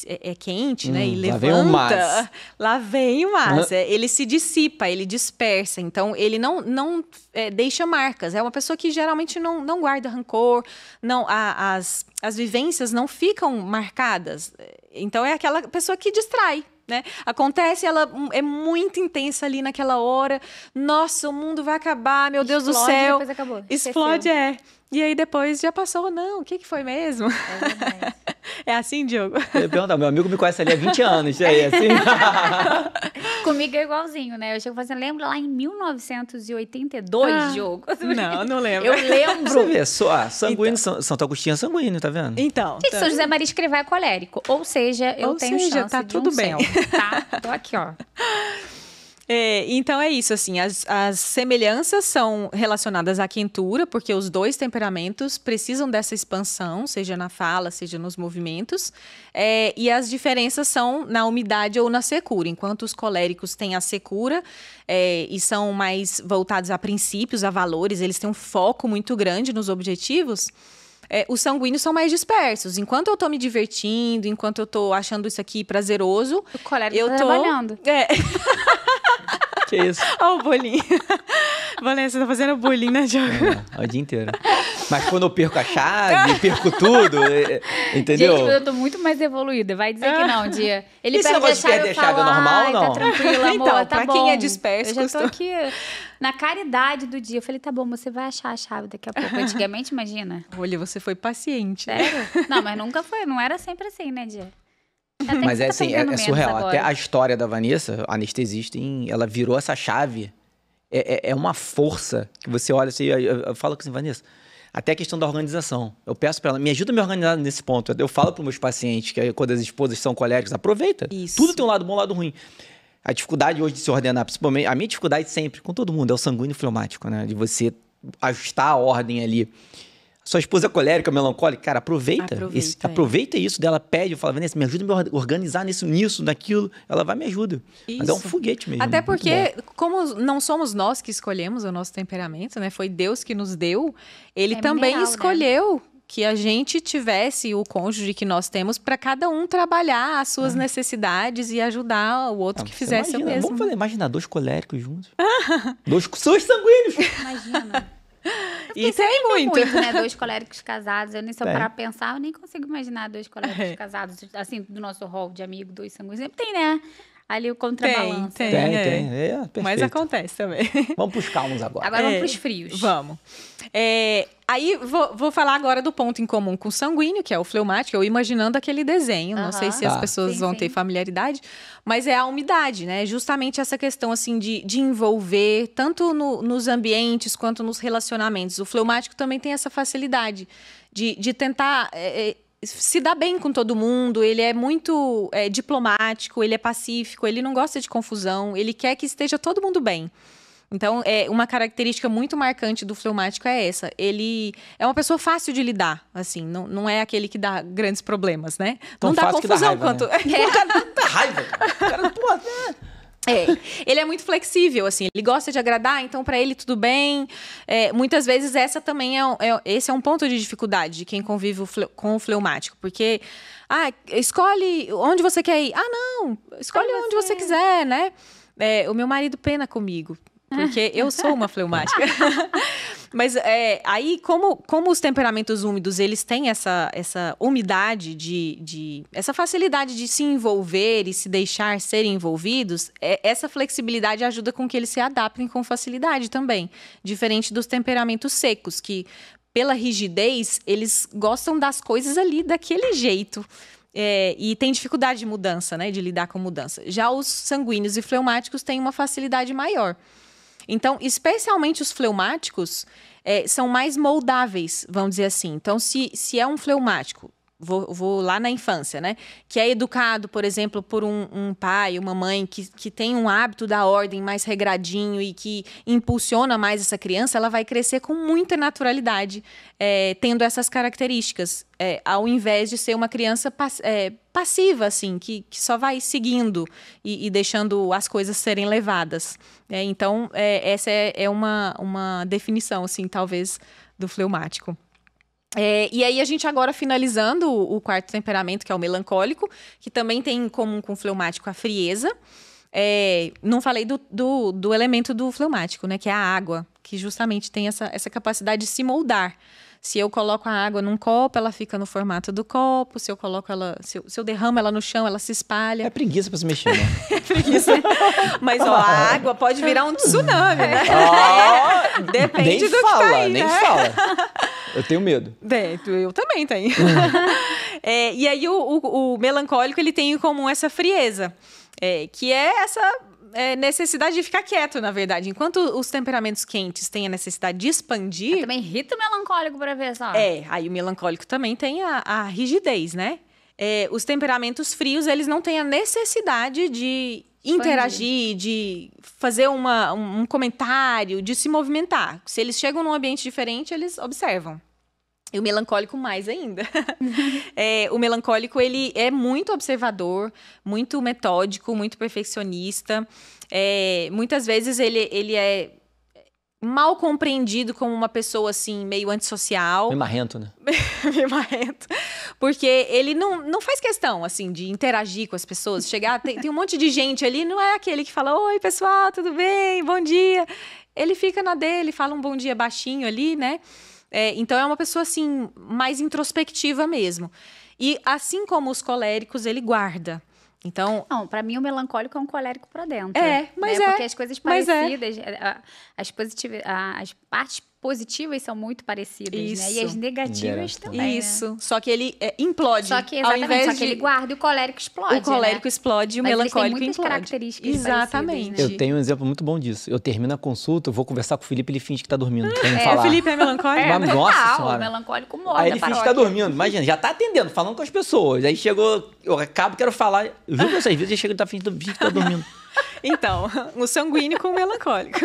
é quente, né, e lá levanta, vem o mas. lá vem o mas. Ele se dissipa, ele dispersa. Então, ele não deixa marcas. É uma pessoa que geralmente não guarda rancor, as vivências não ficam marcadas. Então, é aquela pessoa que distrai. Né? Acontece, ela é muito intensa ali naquela hora. Nossa, o mundo vai acabar, meu Deus do céu. Depois acabou. Explode, E aí depois já passou, não, o que foi mesmo? É verdade. É assim, Diogo? Eu ia perguntar, meu amigo me conhece ali há 20 anos, é assim? Comigo é igualzinho, né? Eu chego fazendo, lembra lá em 1982, Diogo? Não lembro. Eu lembro. Você vê, sanguíneo, Santo Agostinho é sanguíneo, tá vendo? Então. Gente, São José Maria Escrivá é colérico. Ou seja, eu tenho chance tá de tudo bem. Tá? Tô aqui, ó. Então é isso, assim, as semelhanças são relacionadas à quentura, porque os dois temperamentos precisam dessa expansão, seja na fala, seja nos movimentos, e as diferenças são na umidade ou na secura. Enquanto os coléricos têm a secura e são mais voltados a princípios, a valores, eles têm um foco muito grande nos objetivos. Os sanguíneos são mais dispersos. Enquanto eu tô me divertindo, enquanto eu tô achando isso aqui prazeroso, O colérico eu tá tô trabalhando. Que isso? Olha o bolinho. Vanessa, tá fazendo bullying, né, Diogo? O dia inteiro. Mas quando eu perco a chave, perco tudo, entendeu? Gente, eu tô muito mais evoluída. Vai dizer que não, Dia. Ele Esse perde a negócio de chave, perder eu a chave falo, é normal ou tá não? tranquilo, amor, Então, tá pra bom. quem é disperso, Eu já tô costuma- aqui na caridade do dia. Eu falei, tá bom, você vai achar a chave daqui a pouco. Antigamente, imagina. Olha, você foi paciente. Sério? Não, mas nunca foi. Não era sempre assim, né, Dia? Até que Mas você é tá assim, aprendendo é menos surreal. agora. Até a história da Vanessa, a anestesista, ela virou essa chave. É uma força que você olha assim, eu falo assim, Vanessa, até a questão da organização. Eu peço pra ela, me ajuda a me organizar nesse ponto. Eu falo para os meus pacientes que quando as esposas são coléricas, aproveita. Isso. Tudo tem um lado bom e um lado ruim. A dificuldade hoje de se ordenar, principalmente, a minha dificuldade sempre, com todo mundo, é o sanguíneo fleumático, né? De você ajustar a ordem ali. Sua esposa é colérica, melancólica, cara, aproveita. Aproveita isso dela, pede, fala, Vanessa, me ajuda a me organizar nisso, naquilo. Ela vai e me ajuda. Mas é um Isso. foguete mesmo. Até muito porque, bom. como não somos nós que escolhemos o nosso temperamento, né? Foi Deus que nos deu. Ele É também mineral, né? escolheu que a gente tivesse o cônjuge que nós temos para cada um trabalhar as suas necessidades e ajudar o outro que Você fizesse o imagina, mesmo. Vamos imaginar dois coléricos juntos. Dois sanguíneos. Imagina. E tem muito. né? Dois coléricos casados. Eu nem se eu Tem. parar pra pensar, eu nem consigo imaginar dois coléricos casados. Assim, do nosso rol de amigo, dois sanguíneos. Sempre tem, né? Ali o contrabalanço. Tem. Tem. Mas Perfeito. acontece também. Vamos pros calmos agora. Agora vamos pros frios. Vamos. Aí vou falar agora do ponto em comum com o sanguíneo, que é o fleumático, eu imaginando aquele desenho. Não sei se as Tá. pessoas Sim, vão sim. ter familiaridade, mas é a umidade, né? Justamente essa questão assim de envolver, tanto nos ambientes quanto nos relacionamentos. O fleumático também tem essa facilidade de tentar se dar bem com todo mundo, ele é muito diplomático, ele é pacífico, ele não gosta de confusão, ele quer que esteja todo mundo bem. Então, uma característica muito marcante do fleumático é essa. Ele é uma pessoa fácil de lidar, assim, não é aquele que dá grandes problemas, né? Tão não dá fácil que dá confusão raiva, quanto... né? O cara dá raiva, cara. O cara, pô, Ele é muito flexível, assim, ele gosta de agradar, então para ele tudo bem. Muitas vezes essa também esse é um ponto de dificuldade de quem convive com o fleumático, porque escolhe onde você quer ir. Não, escolhe onde você quiser, né? O meu marido pena comigo, porque eu sou uma fleumática. Mas aí, como os temperamentos úmidos, eles têm essa umidade, essa facilidade de se envolver e se deixar serem envolvidos, essa flexibilidade ajuda com que eles se adaptem com facilidade também. Diferente dos temperamentos secos, que pela rigidez, eles gostam das coisas ali daquele jeito. E tem dificuldade de mudança, né? De lidar com mudança. Já os sanguíneos e fleumáticos têm uma facilidade maior. Então, especialmente os fleumáticos são mais moldáveis, vamos dizer assim. Então, se é um fleumático, vou lá na infância, né? Que é educado, por exemplo, por um pai, uma mãe que tem um hábito da ordem mais regradinho e que impulsiona mais essa criança, ela vai crescer com muita naturalidade, tendo essas características, ao invés de ser uma criança passiva, assim, que só vai seguindo e deixando as coisas serem levadas. Então, essa é uma definição, assim, talvez, do fleumático. E aí a gente agora finalizando o quarto temperamento, que é o melancólico, que também tem em comum com o fleumático a frieza. Não falei do elemento do fleumático, né? Que é a água, que justamente tem essa capacidade de se moldar. Se eu coloco a água num copo, ela fica no formato do copo. Se eu coloco ela, se eu derramo ela no chão, ela se espalha. É preguiça pra se mexer, né? É preguiça. Mas ó, a água pode virar um tsunami, né? Depende do que tá aí, nem né? fala. Eu tenho medo. Eu também tenho. E aí o melancólico, ele tem em comum essa frieza, que é essa necessidade de ficar quieto, na verdade. Enquanto os temperamentos quentes têm a necessidade de expandir... Eu também irrita o melancólico pra ver só. Aí o melancólico também tem a rigidez, né? Os temperamentos frios, eles não têm a necessidade de interagir, de fazer um comentário, de se movimentar. Se eles chegam num ambiente diferente, eles observam. E o melancólico mais ainda. O melancólico, ele é muito observador, muito metódico, muito perfeccionista. Muitas vezes ele é mal compreendido como uma pessoa, assim, meio antissocial. Meio marrento, né? Meio marrento. Porque ele não faz questão, assim, de interagir com as pessoas. Chegar, tem um monte de gente ali, não é aquele que fala, oi, pessoal, tudo bem? Bom dia. Ele fica na dele, fala um bom dia baixinho ali, né? Então, é uma pessoa, assim, mais introspectiva mesmo. E, assim como os coléricos, ele guarda. Então... Não, pra mim o melancólico é um colérico pra dentro. Mas né? Porque as coisas parecidas, as partes positivas são muito parecidas, né? E as negativas também, Isso. Né? Só que ele implode. Só que, exatamente, só que ele guarda e o colérico explode, o colérico explode e o melancólico tem muitas implode. Características Exatamente. parecidas, né? Eu tenho um exemplo muito bom disso. Eu termino a consulta, eu vou conversar com o Felipe, ele finge que tá dormindo. O Felipe é melancólico? Nossa senhora. O melancólico morre. Aí ele finge que tá dormindo. Imagina, já tá atendendo, falando com as pessoas. Aí chegou, eu acabo, quero falar. Eu juro que essas vezes ele chega e tá fingindo que tá dormindo. Então, o sanguíneo com o melancólico.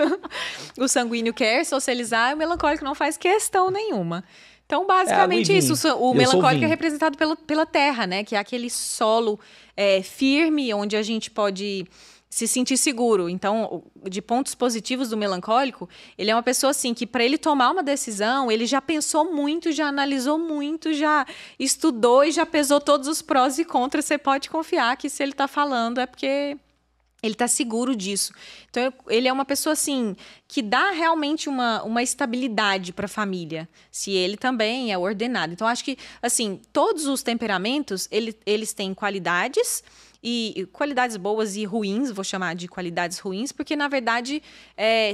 O sanguíneo quer socializar e o melancólico não faz questão nenhuma. Então, basicamente isso. O melancólico é representado pela terra, né? Que é aquele solo firme, onde a gente pode se sentir seguro. Então, de pontos positivos do melancólico, ele é uma pessoa assim que para ele tomar uma decisão, ele já pensou muito, já analisou muito, já estudou e já pesou todos os prós e contras. Você pode confiar que se ele está falando é porque ele está seguro disso. Então, ele é uma pessoa, assim, que dá realmente uma estabilidade para a família. Se ele também é ordenado. Então, acho que, assim, todos os temperamentos, eles têm qualidades... E qualidades boas e ruins, vou chamar de qualidades ruins, porque, na verdade,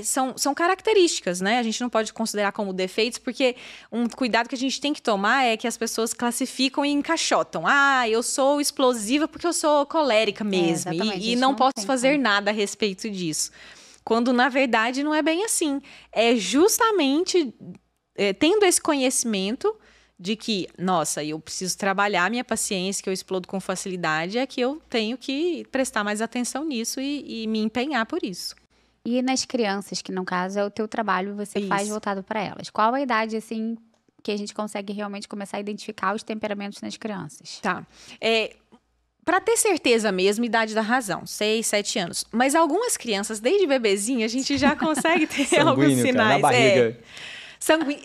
são características, né? A gente não pode considerar como defeitos, porque um cuidado que a gente tem que tomar é que as pessoas classificam e encaixotam. Eu sou explosiva porque eu sou colérica mesmo, e não posso fazer nada a respeito disso. Quando, na verdade, não é bem assim. É justamente tendo esse conhecimento de que, nossa, eu preciso trabalhar a minha paciência, que eu explodo com facilidade, é que eu tenho que prestar mais atenção nisso e me empenhar por isso. E nas crianças, que no caso é o teu trabalho, você faz voltado para elas. Qual a idade, assim, que a gente consegue realmente começar a identificar os temperamentos nas crianças? Tá. Para ter certeza mesmo, idade da razão, 6, 7 anos. Mas algumas crianças, desde bebezinha, a gente já consegue ter alguns sinais. Cara, na barriga.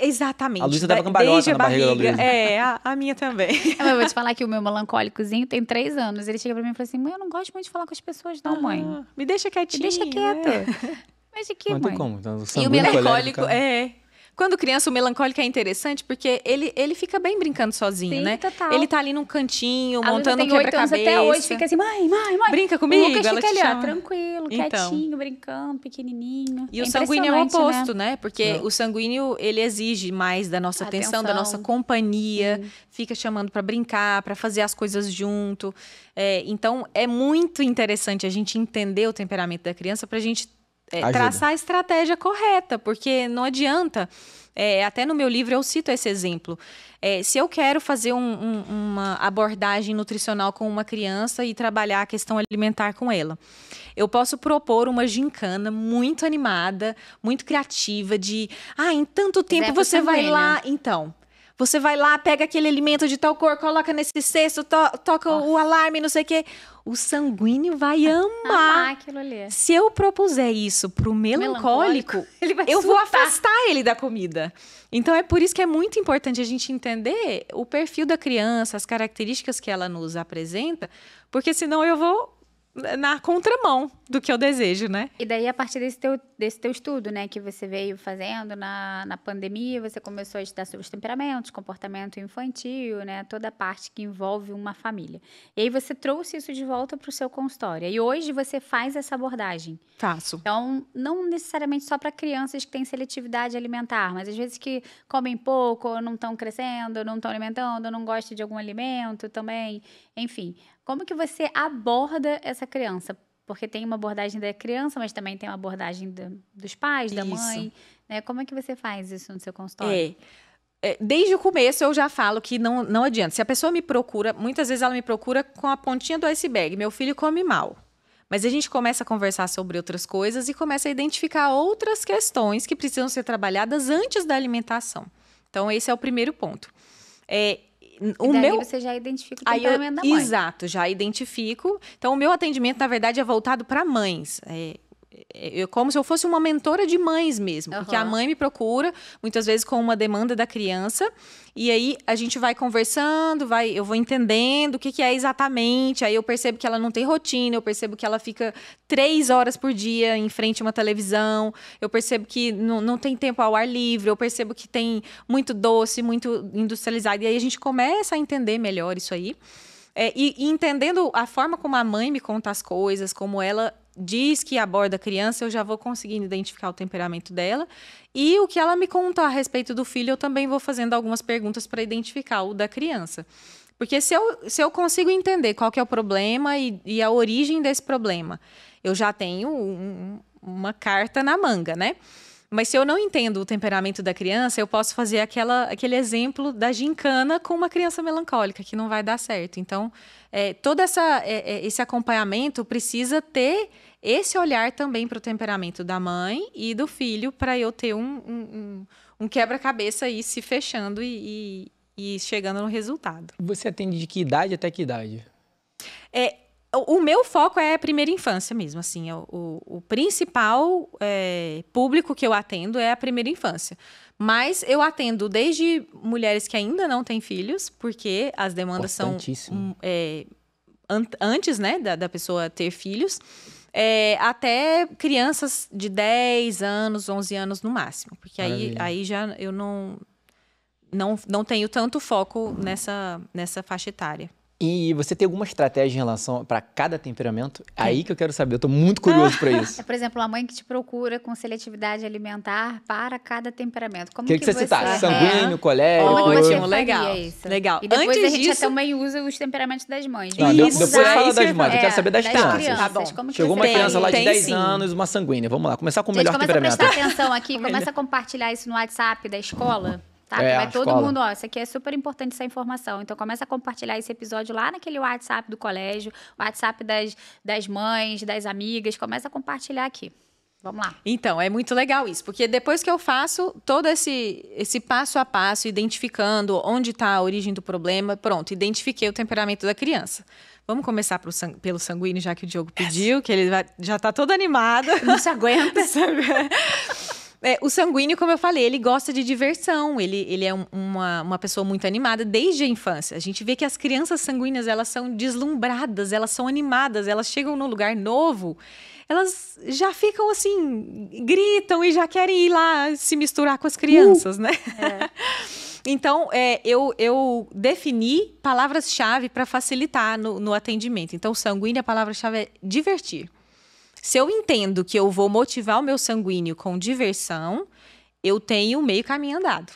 Exatamente. A Luísa tava cambalhota na barriga da Luísa. A minha também. Eu vou te falar que o meu melancólicozinho tem 3 anos. Ele chega pra mim e fala assim, mãe, eu não gosto muito de falar com as pessoas não, mãe. Me deixa quietinho. Me deixa quieto. Mas aqui, mãe. Não tem como. Então, e o melancólico, quando criança, o melancólico é interessante porque ele fica bem brincando sozinho, né? Total. Ele tá ali num cantinho, a montando um quebra-cabeça. Até hoje fica assim, mãe. Brinca comigo, o Lucas ela fica te ali, chama. Tranquilo, quietinho, brincando, pequenininho. E o sanguíneo é o oposto, né? Porque o sanguíneo, ele exige mais da nossa atenção, da nossa companhia. Fica chamando pra brincar, pra fazer as coisas junto. Então, é muito interessante a gente entender o temperamento da criança pra gente traçar a estratégia correta, porque não adianta. Até no meu livro eu cito esse exemplo. Se eu quero fazer uma abordagem nutricional com uma criança e trabalhar a questão alimentar com ela, eu posso propor uma gincana muito animada, muito criativa, em tanto tempo você vai lá. Então, Você vai lá, pega aquele alimento de tal cor, coloca nesse cesto, toca o alarme, não sei o quê. O sanguíneo vai amar aquilo ali. Se eu propuser isso pro melancólico, eu vou afastar ele da comida. Então, é por isso que é muito importante a gente entender o perfil da criança, as características que ela nos apresenta, porque senão eu vou na contramão do que eu desejo, né? E daí, a partir desse teu estudo, né, que você veio fazendo na pandemia, você começou a estudar sobre os temperamentos, comportamento infantil, né, toda a parte que envolve uma família. E aí você trouxe isso de volta para o seu consultório. E hoje você faz essa abordagem. Faço. Então, não necessariamente só para crianças que têm seletividade alimentar, mas às vezes que comem pouco, ou não estão crescendo, não estão alimentando, ou não gostam de algum alimento também, enfim. Como que você aborda essa criança? Porque tem uma abordagem da criança, mas também tem uma abordagem dos pais, da mãe. Né? Como é que você faz isso no seu consultório? Desde o começo eu já falo que não adianta. Se a pessoa me procura, muitas vezes ela me procura com a pontinha do iceberg. Meu filho come mal. Mas a gente começa a conversar sobre outras coisas e começa a identificar outras questões que precisam ser trabalhadas antes da alimentação. Então, esse é o primeiro ponto. Você já identifica o temperamento da mãe. Exato, já identifico. Então, o meu atendimento, na verdade, é voltado para mães. Como se eu fosse uma mentora de mães mesmo. Porque a mãe me procura, muitas vezes com uma demanda da criança. E aí, a gente vai conversando, eu vou entendendo o que é exatamente. Aí, eu percebo que ela não tem rotina. Eu percebo que ela fica 3 horas por dia em frente a uma televisão. Eu percebo que não tem tempo ao ar livre. Eu percebo que tem muito doce, muito industrializado. E aí, a gente começa a entender melhor isso aí. E entendendo a forma como a mãe me conta as coisas, como ela diz que aborda a criança, eu já vou conseguindo identificar o temperamento dela. E o que ela me conta a respeito do filho, eu também vou fazendo algumas perguntas para identificar o da criança. Porque se eu consigo entender qual que é o problema e a origem desse problema, eu já tenho uma carta na manga, né? Mas se eu não entendo o temperamento da criança, eu posso fazer aquele exemplo da gincana com uma criança melancólica, que não vai dar certo. Então, todo esse acompanhamento precisa ter esse olhar também para o temperamento da mãe e do filho, para eu ter um quebra-cabeça aí se fechando e chegando no resultado. Você atende de que idade até que idade? O meu foco é a primeira infância mesmo, assim, o principal público que eu atendo é a primeira infância. Mas eu atendo desde mulheres que ainda não têm filhos, porque as demandas são antes, né, da pessoa ter filhos, até crianças de 10 anos, 11 anos no máximo. Porque aí já eu não tenho tanto foco nessa faixa etária. E você tem alguma estratégia em relação para cada temperamento? Aí que eu quero saber, eu estou muito curioso para isso. Por exemplo, a mãe que te procura com seletividade alimentar para cada temperamento. Como que você citar? Sanguíneo, colérico? Ótimo, legal. E depois a gente também usa os temperamentos das mães. Depois fala das mães, eu quero saber das crianças. Tá bom. Chegou uma criança lá de 10 anos, uma sanguínea. Vamos lá, começar com o melhor temperamento. Começa a prestar atenção aqui, começa a compartilhar isso no WhatsApp da escola. Tá? Vai todo mundo, isso aqui é super importante, essa informação. Então, começa a compartilhar esse episódio lá naquele WhatsApp do colégio, WhatsApp das mães, das amigas, começa a compartilhar aqui. Vamos lá. Então, é muito legal isso, porque depois que eu faço todo esse passo a passo, identificando onde está a origem do problema, pronto, identifiquei o temperamento da criança. Vamos começar pelo sanguíneo, já que o Diogo pediu, que ele já está todo animado. Não se aguenta. O sanguíneo, como eu falei, ele gosta de diversão, ele é uma pessoa muito animada desde a infância. A gente vê que as crianças sanguíneas, elas são deslumbradas, elas são animadas, elas chegam num lugar novo, elas já ficam assim, gritam e já querem ir lá se misturar com as crianças, né? Então, eu defini palavras-chave para facilitar no atendimento. Então, o sanguíneo, a palavra-chave é divertir. Se eu entendo que eu vou motivar o meu sanguíneo com diversão, eu tenho meio caminho andado.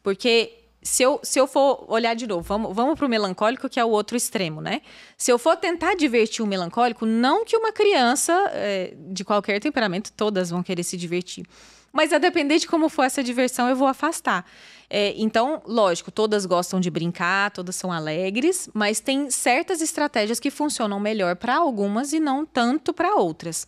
Porque se eu for olhar de novo, vamos para o melancólico, que é o outro extremo, né? Se eu for tentar divertir o melancólico, não que uma criança de qualquer temperamento, todas vão querer se divertir. Mas a depender de como for essa diversão, eu vou afastar. Então, lógico, todas gostam de brincar, todas são alegres, mas tem certas estratégias que funcionam melhor para algumas e não tanto para outras.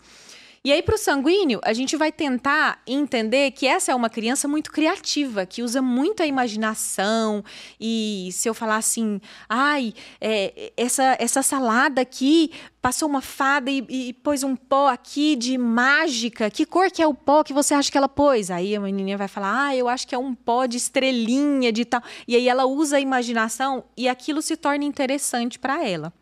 E aí, para o sanguíneo, a gente vai tentar entender que essa é uma criança muito criativa, que usa muito a imaginação. E se eu falar assim, essa salada aqui, passou uma fada e pôs um pó aqui de mágica, que cor que é o pó que você acha que ela pôs? Aí a menininha vai falar, eu acho que é um pó de estrelinha, de tal. E aí ela usa a imaginação e aquilo se torna interessante para ela.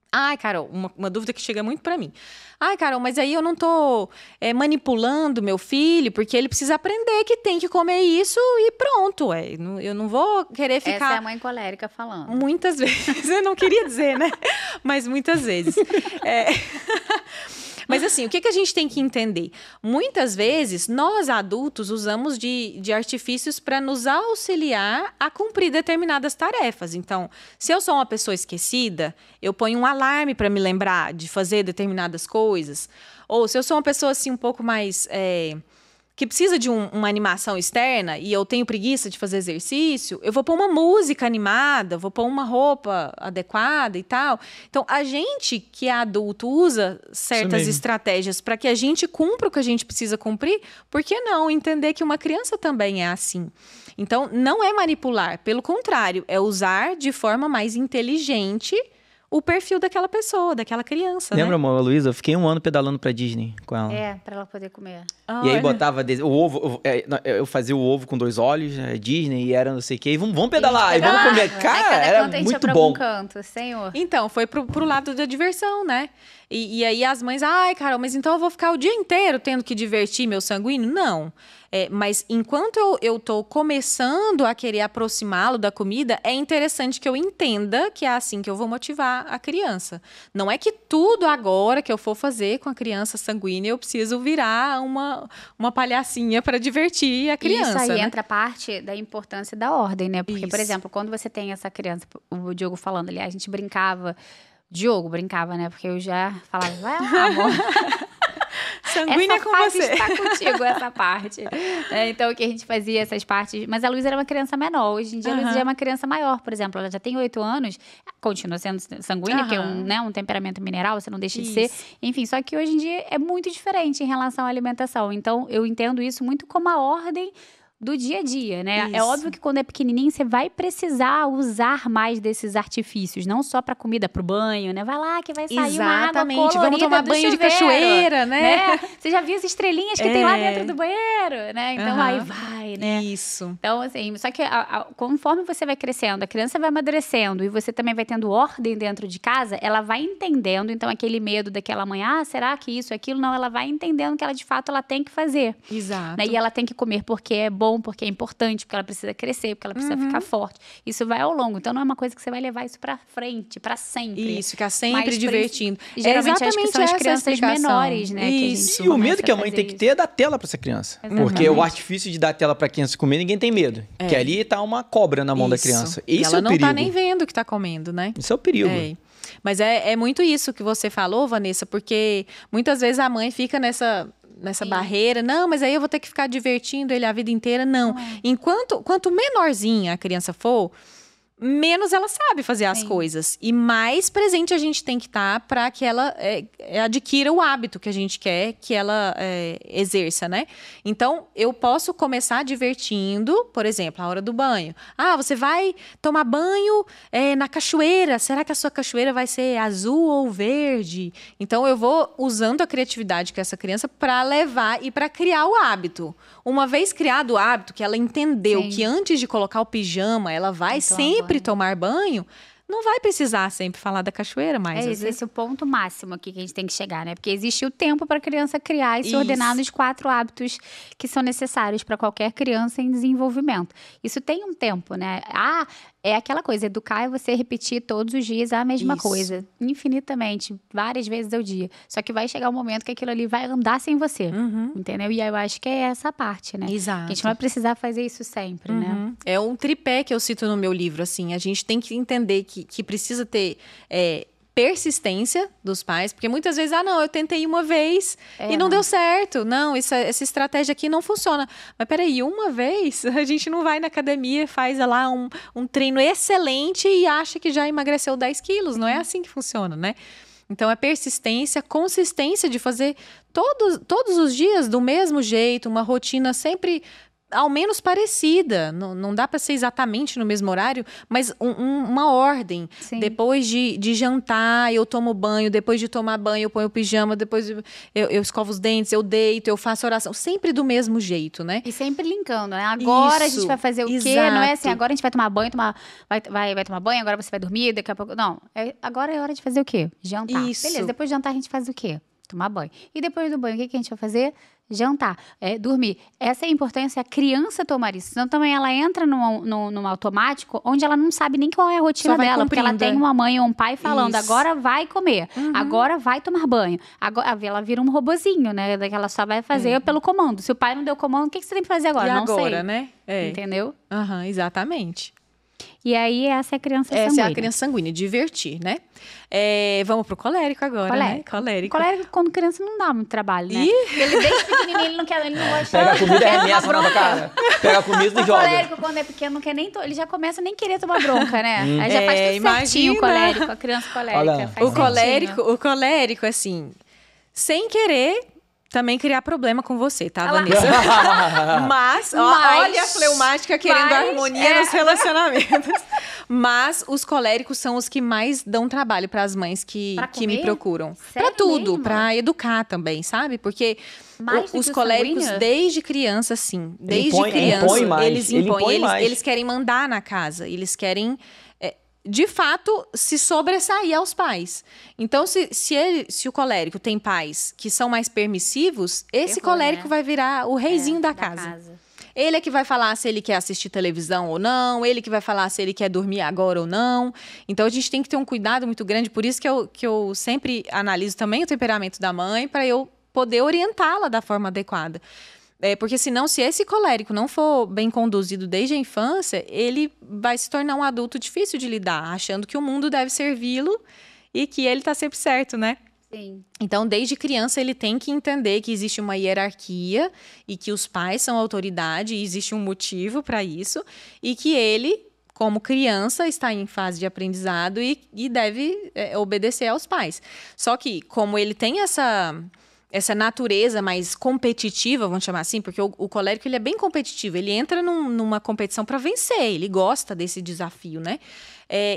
Ai, Carol, uma dúvida que chega muito para mim. Ai, Carol, mas aí eu não tô manipulando meu filho, porque ele precisa aprender que tem que comer isso e pronto. Eu não vou querer ficar... Essa é a mãe colérica falando. Muitas vezes, eu não queria dizer, né? Mas muitas vezes. Mas assim, o que a gente tem que entender? Muitas vezes, nós adultos usamos de artifícios para nos auxiliar a cumprir determinadas tarefas. Então, se eu sou uma pessoa esquecida, eu ponho um alarme para me lembrar de fazer determinadas coisas. Ou se eu sou uma pessoa assim um pouco mais... que precisa de uma animação externa e eu tenho preguiça de fazer exercício, eu vou pôr uma música animada, vou pôr uma roupa adequada e tal. Então, a gente que é adulto usa certas estratégias para que a gente cumpra o que a gente precisa cumprir, por que não entender que uma criança também é assim? Então, não é manipular, pelo contrário, é usar de forma mais inteligente o perfil daquela pessoa, daquela criança, Lembra, né? amor, Luísa? Eu fiquei um ano pedalando pra Disney com ela. Pra ela poder comer. E aí botava o ovo, eu fazia o ovo com 2 olhos, Disney, e era não sei o quê. E vamos pedalar, e vamos comer. Cara, era muito bom. Canto, senhor. Então, foi pro lado da diversão, né? E aí as mães, ai, Carol, mas então eu vou ficar o dia inteiro tendo que divertir meu sanguíneo? Não. Mas enquanto eu tô começando a querer aproximá-lo da comida, é interessante que eu entenda que é assim que eu vou motivar a criança. Não é que tudo agora que eu for fazer com a criança sanguínea, eu preciso virar uma palhacinha para divertir a criança. Isso aí né? entra a parte da importância da ordem, né? Porque, por exemplo, quando você tem essa criança, o Diogo falando, aliás, a gente brincava... Diogo brincava, né? Porque eu já falava, vai lá, amor. Sanguínea essa com parte você. está contigo, essa parte. Então, o que a gente fazia, essas partes... Mas a Luísa era uma criança menor. Hoje em dia, a Luísa já é uma criança maior, por exemplo. Ela já tem 8 anos, continua sendo sanguínea, porque é um temperamento mineral, você não deixa de ser. Enfim, só que hoje em dia é muito diferente em relação à alimentação. Então, eu entendo isso muito como a ordem do dia a dia, né? Isso. É óbvio que quando é pequenininho, você vai precisar usar mais desses artifícios, não só para comida, para o banho, né? Vai lá que vai sair uma água colorida. Vamos tomar do banho chuveiro, de cachoeira, né? Você já viu as estrelinhas que tem lá dentro do banheiro, né? Então, aí vai, né? Isso. Então, assim, só que conforme você vai crescendo, a criança vai amadurecendo e você também vai tendo ordem dentro de casa, ela vai entendendo, então, aquele medo daquela mãe, será que isso, aquilo? Não, ela vai entendendo que ela, de fato, ela tem que fazer. Exato. Né? E ela tem que comer porque é bom, porque é importante, porque ela precisa crescer, porque ela precisa ficar forte. Isso vai ao longo. Então, não é uma coisa que você vai levar isso pra frente, pra sempre. Isso, ficar sempre divertindo. E geralmente acho que são as crianças menores, né? Isso. E o medo que a mãe tem que ter é dar tela pra essa criança. Exatamente. Porque o artifício de dar tela pra criança comer, ninguém tem medo. Que ali tá uma cobra na mão da criança. Esse ela é o não perigo. tá nem vendo o que tá comendo, né? Isso é o perigo. Mas é muito isso que você falou, Vanessa, porque muitas vezes a mãe fica nessa barreira. Não, mas aí eu vou ter que ficar divertindo ele a vida inteira. Não. Quanto menorzinha a criança for, menos ela sabe fazer as coisas. E mais presente a gente tem que estar para que ela adquira o hábito que a gente quer que ela exerça, né? Então, eu posso começar divertindo, por exemplo, a hora do banho. Você vai tomar banho na cachoeira. Será que a sua cachoeira vai ser azul ou verde? Então, eu vou usando a criatividade com essa criança para levar e para criar o hábito. Uma vez criado o hábito, que ela entendeu que antes de colocar o pijama, ela vai sempre tomar banho, não vai precisar sempre falar da cachoeira mais. Esse é o ponto máximo aqui que a gente tem que chegar, né? Porque existe o tempo para a criança criar e se ordenar nos 4 hábitos que são necessários para qualquer criança em desenvolvimento. Isso tem um tempo, né? É aquela coisa, educar é você repetir todos os dias a mesma coisa, infinitamente, várias vezes ao dia. Só que vai chegar um momento que aquilo ali vai andar sem você, entendeu? E eu acho que é essa parte, né? Exato. A gente não vai precisar fazer isso sempre, né? É um tripé que eu cito no meu livro, assim. A gente tem que entender que precisa ter... persistência dos pais, porque muitas vezes, eu tentei uma vez e não deu certo. Não, essa estratégia aqui não funciona. Mas peraí, uma vez a gente não vai na academia, faz lá um treino excelente e acha que já emagreceu 10 quilos. Não é assim que funciona, né? Então, é persistência, consistência de fazer todos os dias do mesmo jeito, uma rotina sempre ao menos parecida. Não dá para ser exatamente no mesmo horário, mas uma ordem. Sim. Depois de jantar, eu tomo banho. Depois de tomar banho, eu ponho o pijama. Depois eu escovo os dentes, eu deito, eu faço oração. Sempre do mesmo jeito, né? E sempre linkando, né? Agora a gente vai fazer o quê? Não é assim, agora a gente vai tomar banho, vai tomar banho, agora você vai dormir, daqui a pouco... Não, agora é hora de fazer o quê? Jantar. Isso. Beleza, depois de jantar a gente faz o quê? Tomar banho. E depois do banho, o que a gente vai fazer? Jantar, dormir. Essa é a importância, a criança tomar isso. Senão também ela entra num automático onde ela não sabe nem qual é a rotina dela. Porque ela tem uma mãe ou um pai falando, agora vai comer, agora vai tomar banho. Agora, ela vira um robozinho, né? Que ela só vai fazer pelo comando. Se o pai não deu comando, o que você tem que fazer agora? E não agora, sei. né? Entendeu? Exatamente. E aí, essa é a criança sanguínea. Essa é a criança sanguínea, divertir, né? Vamos pro colérico agora, né? Colérico. Colérico, quando criança, não dá muito trabalho, né? Ele desde pequenininho, ele não gosta. Pega a comida e arremessa na tua cara. Pega a comida e joga. O colérico, quando é pequeno, não quer nem... Ele já começa a nem querer tomar bronca, né? Aí já faz tudo certinho o colérico, a criança colérica. Olha, faz o colérico, assim, sem querer... também criar problema com você, tá, Vanessa? Mas, olha a fleumática querendo harmonia nos relacionamentos. Mas os coléricos são os que mais dão trabalho para as mães que me procuram. Para tudo, para educar também, sabe? Porque os coléricos, desde criança, sim. Desde criança, eles impõem. Eles querem mandar na casa. Eles querem... de fato, se sobressair aos pais. Então, se o colérico tem pais que são mais permissivos, esse colérico vai virar o reizinho da casa. Ele é que vai falar se ele quer assistir televisão ou não, ele que vai falar se ele quer dormir agora ou não. Então, a gente tem que ter um cuidado muito grande. Por isso que eu sempre analiso também o temperamento da mãe, para eu poder orientá-la da forma adequada. Porque senão, se esse colérico não for bem conduzido desde a infância, ele vai se tornar um adulto difícil de lidar, achando que o mundo deve servi-lo e que ele está sempre certo, né? Sim. Então, desde criança, ele tem que entender que existe uma hierarquia e que os pais são autoridade e existe um motivo para isso e que ele, como criança, está em fase de aprendizado e deve obedecer aos pais. Só que, como ele tem essa natureza mais competitiva, vamos chamar assim, porque o colérico ele é bem competitivo, ele entra numa competição para vencer, ele gosta desse desafio, né?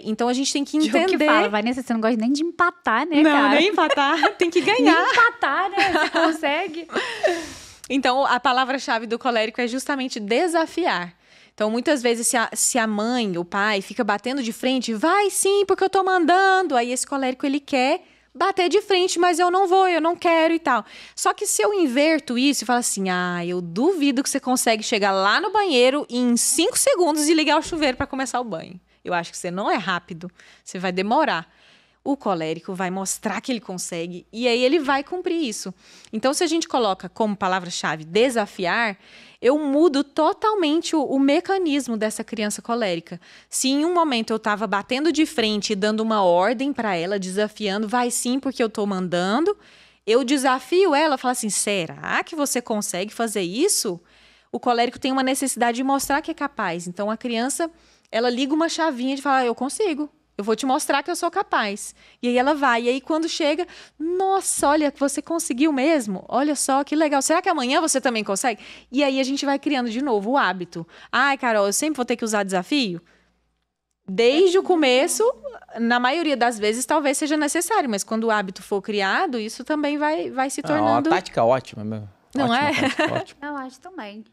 Então a gente tem que entender... que fala, Vanessa, você não gosta nem de empatar, né, cara? Não, nem empatar, tem que ganhar. Nem empatar, né? Você consegue. Então, a palavra-chave do colérico é justamente desafiar. Então, muitas vezes, se a mãe, o pai, fica batendo de frente, vai sim, porque eu tô mandando, aí esse colérico ele quer bater de frente, mas eu não vou, eu não quero e tal. Só que se eu inverto isso e falo assim, eu duvido que você consegue chegar lá no banheiro em 5 segundos e ligar o chuveiro para começar o banho. Eu acho que você não é rápido, você vai demorar. O colérico vai mostrar que ele consegue e aí ele vai cumprir isso. Então, se a gente coloca como palavra-chave desafiar, eu mudo totalmente o mecanismo dessa criança colérica. Se em um momento eu estava batendo de frente e dando uma ordem para ela, desafiando, vai sim, porque eu estou mandando, eu desafio ela, falo assim, será que você consegue fazer isso? O colérico tem uma necessidade de mostrar que é capaz. Então, a criança, ela liga uma chavinha de falar, eu consigo. Eu vou te mostrar que eu sou capaz. E aí ela vai. E aí quando chega, nossa, olha, você conseguiu mesmo. Olha só, que legal. Será que amanhã você também consegue? E aí a gente vai criando de novo o hábito. Ai, Carol, eu sempre vou ter que usar desafio? Desde o começo, na maioria das vezes, talvez seja necessário. Mas quando o hábito for criado, isso também vai se tornando... É uma tática ótima, meu. Não ótima, é? Tática, ótima. Eu acho também.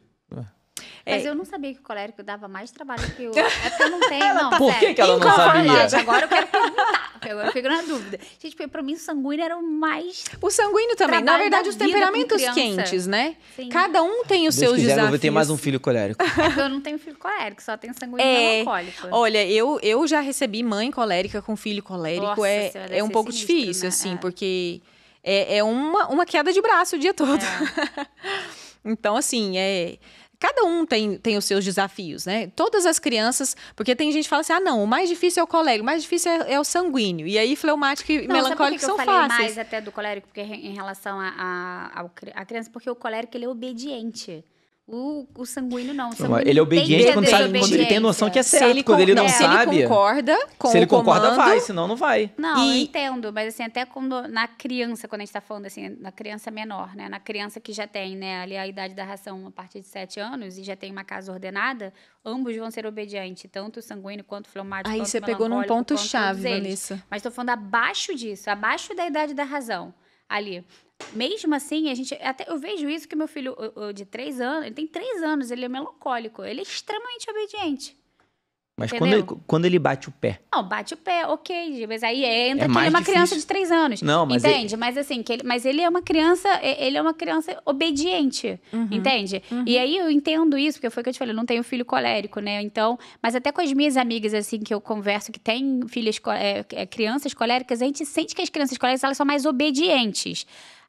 Mas eu não sabia que o colérico dava mais trabalho que o... É porque eu não tenho, não. Por que ela não sabia? Gente, agora eu quero perguntar. Agora eu fico na dúvida. Gente, porque pra mim o sanguíneo era o mais... O sanguíneo também. Na verdade, os temperamentos quentes, né? Sim. Cada um tem os seus desafios. Eu vou ter mais um filho colérico. Eu não tenho filho colérico, só tenho sanguíneo melancólico. Olha, eu já recebi mãe colérica com filho colérico. Nossa, é um pouco sinistro, difícil, né? assim, porque é uma queda de braço o dia todo. Então, assim, cada um tem os seus desafios, né? Todas as crianças... Porque tem gente que fala assim, não, o mais difícil é o colérico, o mais difícil é o sanguíneo. E aí, fleumático e melancólico são fáceis. Eu falei mais até do colérico, porque em relação à criança, porque o colérico, ele é obediente. O sanguíneo não. O Não, sanguíneo ele é obediente quando ele tem noção que é certo. Quando ele não sabe... Se ele concorda com Se ele o comando, concorda, vai. Senão, não vai. Não, eu entendo. Mas, assim, até quando... Na criança, quando a gente tá falando, assim, na criança menor, né? Na criança que já tem, né? Ali a idade da ração a partir de 7 anos e já tem uma casa ordenada, ambos vão ser obedientes. Tanto o sanguíneo quanto o fleumático. Aí quanto você o pegou num melancólico, ponto-chave, quanto todos eles. Vanessa. Mas tô falando abaixo disso. Abaixo da idade da razão. Ali. Mesmo assim, eu vejo isso que meu filho de 3 anos, ele tem 3 anos, ele é melancólico, ele é extremamente obediente. Mas Entendeu? quando ele bate o pé. Não, bate o pé, ok, mas aí entra que ele mais é uma difícil. criança de 3 anos. Não, mas entende? Mas assim, mas ele é uma criança obediente, entende? E aí eu entendo isso, porque foi o que eu te falei, eu não tenho filho colérico, né? Então, mas até com as minhas amigas, assim, que eu converso, que têm crianças coléricas, a gente sente que as crianças coléricas, elas são mais obedientes.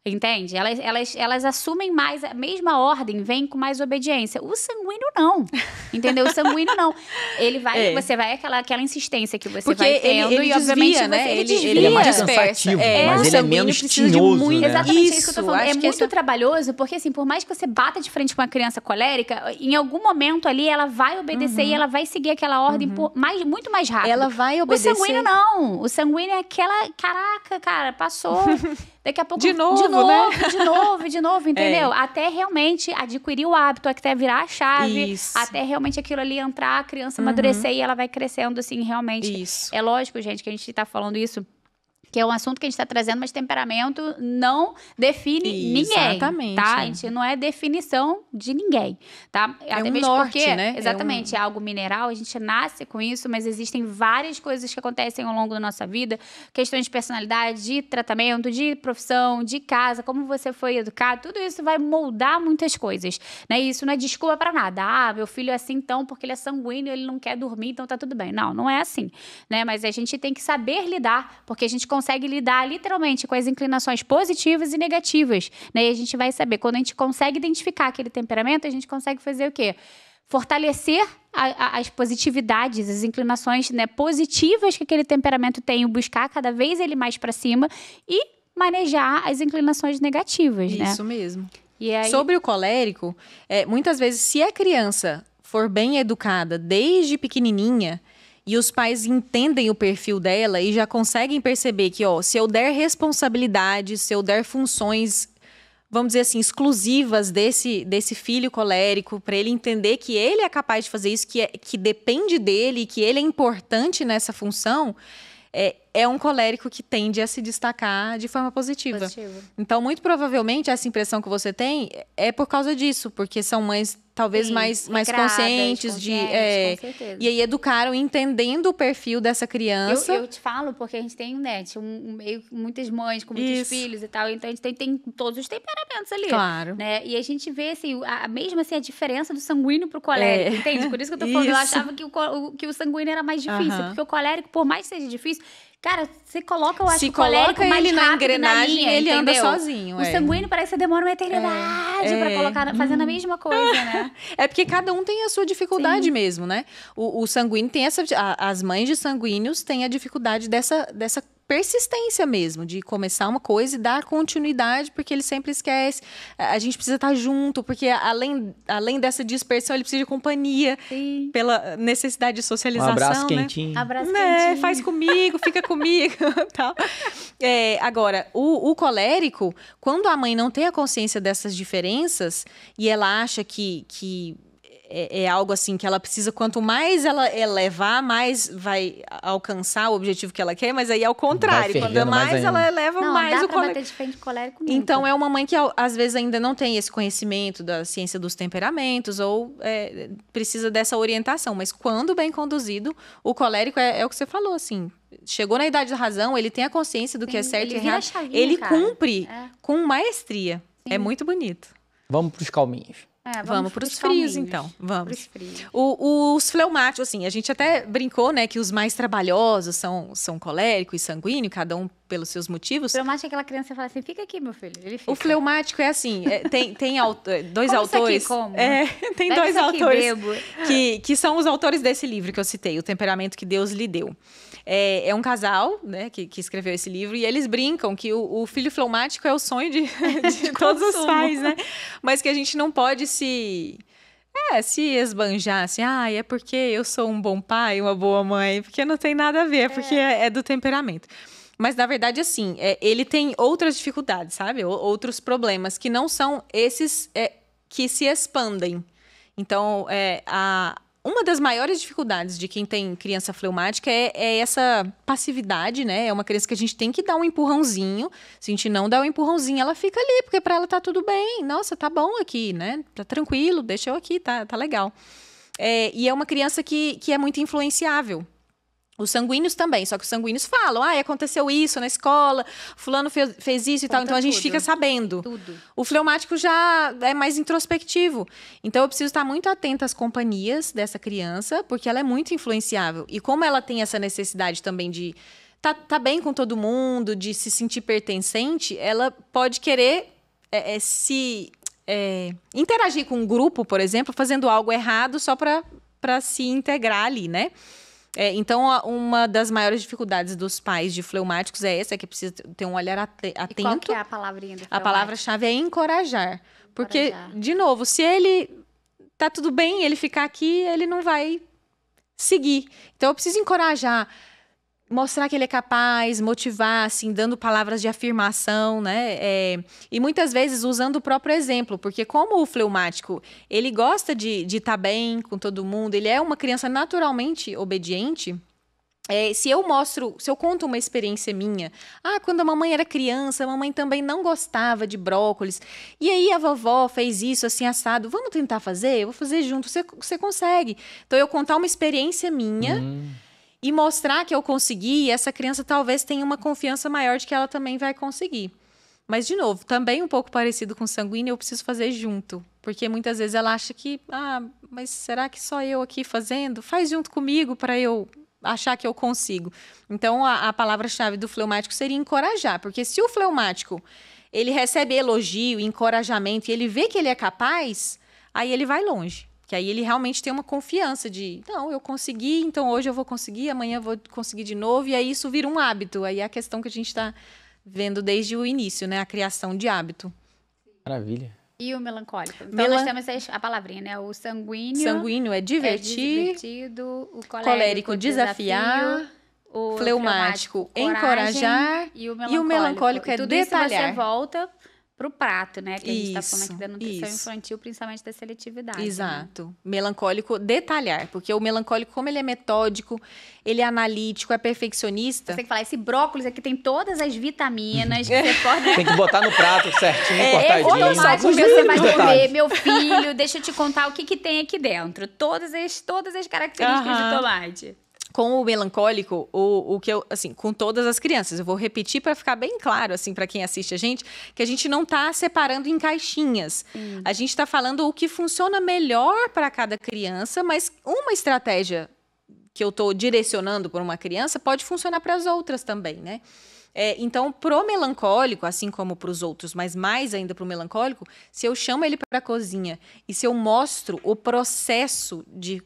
Entende? Elas assumem mais, a mesma ordem, vem com mais obediência. O sanguíneo não, entendeu? O sanguíneo não. Ele vai, você vai aquela insistência que você porque vai tendo ele e obviamente desvia, né? ele Ele desvia. é mais dispersa. cansativo, o mas ele é sanguíneo menos precisa de tinhoso, muito- né? Exatamente, Isso, é isso que eu tô falando. acho É que muito trabalhoso, porque assim, por mais que você bata de frente com uma criança colérica, em algum momento ali ela vai obedecer e ela vai seguir aquela ordem muito mais rápido. Ela vai obedecer. O sanguíneo não. O sanguíneo é aquela, caraca, cara, passou. Daqui a pouco De novo, de novo, entendeu? Até realmente adquirir o hábito, até virar a chave, Isso. até realmente aquilo ali entrar, a criança amadurecer e ela vai crescendo assim, realmente. Isso. É lógico, gente, que a gente tá falando isso, que é um assunto que a gente está trazendo, mas temperamento não define ninguém, Exatamente. tá? A gente não é definição de ninguém, tá? Até um mesmo norte, porque, né? exatamente, é algo mineral, a gente nasce com isso, mas existem várias coisas que acontecem ao longo da nossa vida, questões de personalidade, de tratamento, de profissão, de casa, como você foi educado, tudo isso vai moldar muitas coisas, né? E isso não é desculpa para nada. Ah, meu filho é assim então porque ele é sanguíneo, ele não quer dormir, então tá tudo bem. Não é assim, né? Mas a gente tem que saber lidar, porque a gente consegue lidar literalmente com as inclinações positivas e negativas, né? E a gente vai saber, quando a gente consegue identificar aquele temperamento, a gente consegue fazer o quê? Fortalecer as positividades, as inclinações, né, positivas que aquele temperamento tem, buscar cada vez ele mais para cima e manejar as inclinações negativas, né? Isso mesmo. E aí... Sobre o colérico, muitas vezes, se a criança for bem educada desde pequenininha, e os pais entendem o perfil dela e já conseguem perceber que, se eu der responsabilidade, se eu der funções, vamos dizer assim, exclusivas desse filho colérico, para ele entender que ele é capaz de fazer isso, que depende dele, que ele é importante nessa função, é um colérico que tende a se destacar de forma positiva. Então, muito provavelmente, essa impressão que você tem é por causa disso, porque são mães talvez mais conscientes com certeza. e aí educaram entendendo o perfil dessa criança. Eu te falo porque a gente tem, né, muitas mães com muitos filhos e tal, então a gente tem todos os temperamentos ali. Claro. Né? E a gente vê, assim, mesmo assim, a diferença do sanguíneo pro colérico, entende? Por isso que eu tô falando, eu achava que o sanguíneo era mais difícil, porque o colérico, por mais que seja difícil, cara, você coloca, eu acho, o colérico mais ele rápido na engrenagem, linha, ele entendeu? anda sozinho. O sanguíneo parece que demora uma eternidade pra colocar, fazendo a mesma coisa, né? É porque cada um tem a sua dificuldade mesmo, né? O sanguíneo tem as mães de sanguíneos têm a dificuldade dessa persistência mesmo, de começar uma coisa e dar continuidade, porque ele sempre esquece. A gente precisa estar junto, porque além dessa dispersão, ele precisa de companhia, pela necessidade de socialização. Um abraço né? quentinho. Abraço quentinho. Faz comigo, fica comigo. Tal. Agora, o colérico, quando a mãe não tem a consciência dessas diferenças e ela acha que é algo assim que ela precisa, quanto mais ela elevar, mais vai alcançar o objetivo que ela quer, mas aí é o contrário. Quanto mais ela eleva, mais o colérico. Bater de frente colérico nunca. Então, é uma mãe que às vezes ainda não tem esse conhecimento da ciência dos temperamentos ou precisa dessa orientação. Mas quando bem conduzido, o colérico é o que você falou, assim. Chegou na idade da razão, ele tem a consciência do que é certo e errado. Ele cumpre com maestria. Sim. É muito bonito. Vamos para os calminhos. Vamos para os frios, então. Vamos. Pros frios. Os fleumáticos, assim, a gente até brincou, né, que os mais trabalhosos são colérico e sanguíneo, cada um pelos seus motivos. O fleumático é aquela criança que fala assim, fica aqui, meu filho. Ele fica. O fleumático é assim, tem dois como autores. Isso aqui, como? Tem Bebe dois isso aqui, autores bebo. que são os autores desse livro que eu citei, O Temperamento que Deus lhe deu. É um casal, né, que escreveu esse livro, e eles brincam que o filho fleumático é o sonho de todos os pais, né? Mas que a gente não pode se Se esbanjar assim, é porque eu sou um bom pai, uma boa mãe, porque não tem nada a ver, porque é do temperamento. Mas, na verdade, assim, ele tem outras dificuldades, sabe? Outros problemas que não são esses que se expandem. Então, uma das maiores dificuldades de quem tem criança fleumática é essa passividade, né? É uma criança que a gente tem que dar um empurrãozinho. Se a gente não dá um empurrãozinho, ela fica ali, porque para ela tá tudo bem. Nossa, tá bom aqui, né? Tá tranquilo, deixa eu aqui, tá legal. E é uma criança que é muito influenciável. Os sanguíneos também, só que os sanguíneos falam, aconteceu isso na escola, fulano fez isso e tal, então a gente fica sabendo. Tudo. O fleumático já é mais introspectivo. Então eu preciso estar muito atenta às companhias dessa criança, porque ela é muito influenciável. E como ela tem essa necessidade também de tá bem com todo mundo, de se sentir pertencente, ela pode querer interagir com um grupo, por exemplo, fazendo algo errado só para se integrar ali, né? Então, uma das maiores dificuldades dos pais de fleumáticos é essa, que precisa ter um olhar atento. E qual que é a palavrinha do fleumático? A palavra-chave é encorajar. Porque, de novo, se ele tá tudo bem, ele ficar aqui, ele não vai seguir. Então, eu preciso encorajar, mostrar que ele é capaz, motivar, assim, dando palavras de afirmação, né? E muitas vezes usando o próprio exemplo, porque como o fleumático, ele gosta de estar bem com todo mundo, ele é uma criança naturalmente obediente. Se eu conto uma experiência minha, quando a mamãe era criança, a mamãe também não gostava de brócolis, e aí a vovó fez isso assim assado, vamos tentar fazer? Eu vou fazer junto, você consegue. Então eu contar uma experiência minha, e mostrar que eu consegui, e essa criança talvez tenha uma confiança maior de que ela também vai conseguir. Mas, de novo, também um pouco parecido com sanguíneo, eu preciso fazer junto. Porque muitas vezes ela acha que, mas será que só eu aqui fazendo? Faz junto comigo para eu achar que eu consigo. Então, a palavra-chave do fleumático seria encorajar. Porque se o fleumático, ele recebe elogio, encorajamento, e ele vê que ele é capaz, aí ele vai longe. Que aí ele realmente tem uma confiança de, não, eu consegui, então hoje eu vou conseguir, amanhã eu vou conseguir de novo, e aí isso vira um hábito. Aí é a questão que a gente está vendo desde o início, né? A criação de hábito. Maravilha. E o melancólico? Então nós temos a palavrinha, né? O sanguíneo. Sanguíneo é divertir. O colérico desafiar. O fleumático encorajar. E o melancólico é tudo detalhar. Isso você volta pro prato, né? Que a gente está falando aqui da nutrição infantil, principalmente da seletividade. Exato. Né? Melancólico, detalhar. Porque o melancólico, como ele é metódico, ele é analítico, é perfeccionista. Você tem que falar, esse brócolis aqui tem todas as vitaminas que você pode... Tem que botar no prato certinho, cortadinho. Olha só, porque você vai comer, meu filho, deixa eu te contar o que tem aqui dentro. Todas as características de tomate. Com o melancólico, o que eu, assim, com todas as crianças, eu vou repetir para ficar bem claro, assim, para quem assiste a gente, que a gente não está separando em caixinhas. A gente está falando o que funciona melhor para cada criança, mas uma estratégia que eu estou direcionando para uma criança pode funcionar para as outras também, né? Então, pro melancólico, assim como para os outros, mas mais ainda pro melancólico, se eu chamo ele para a cozinha e se eu mostro o processo de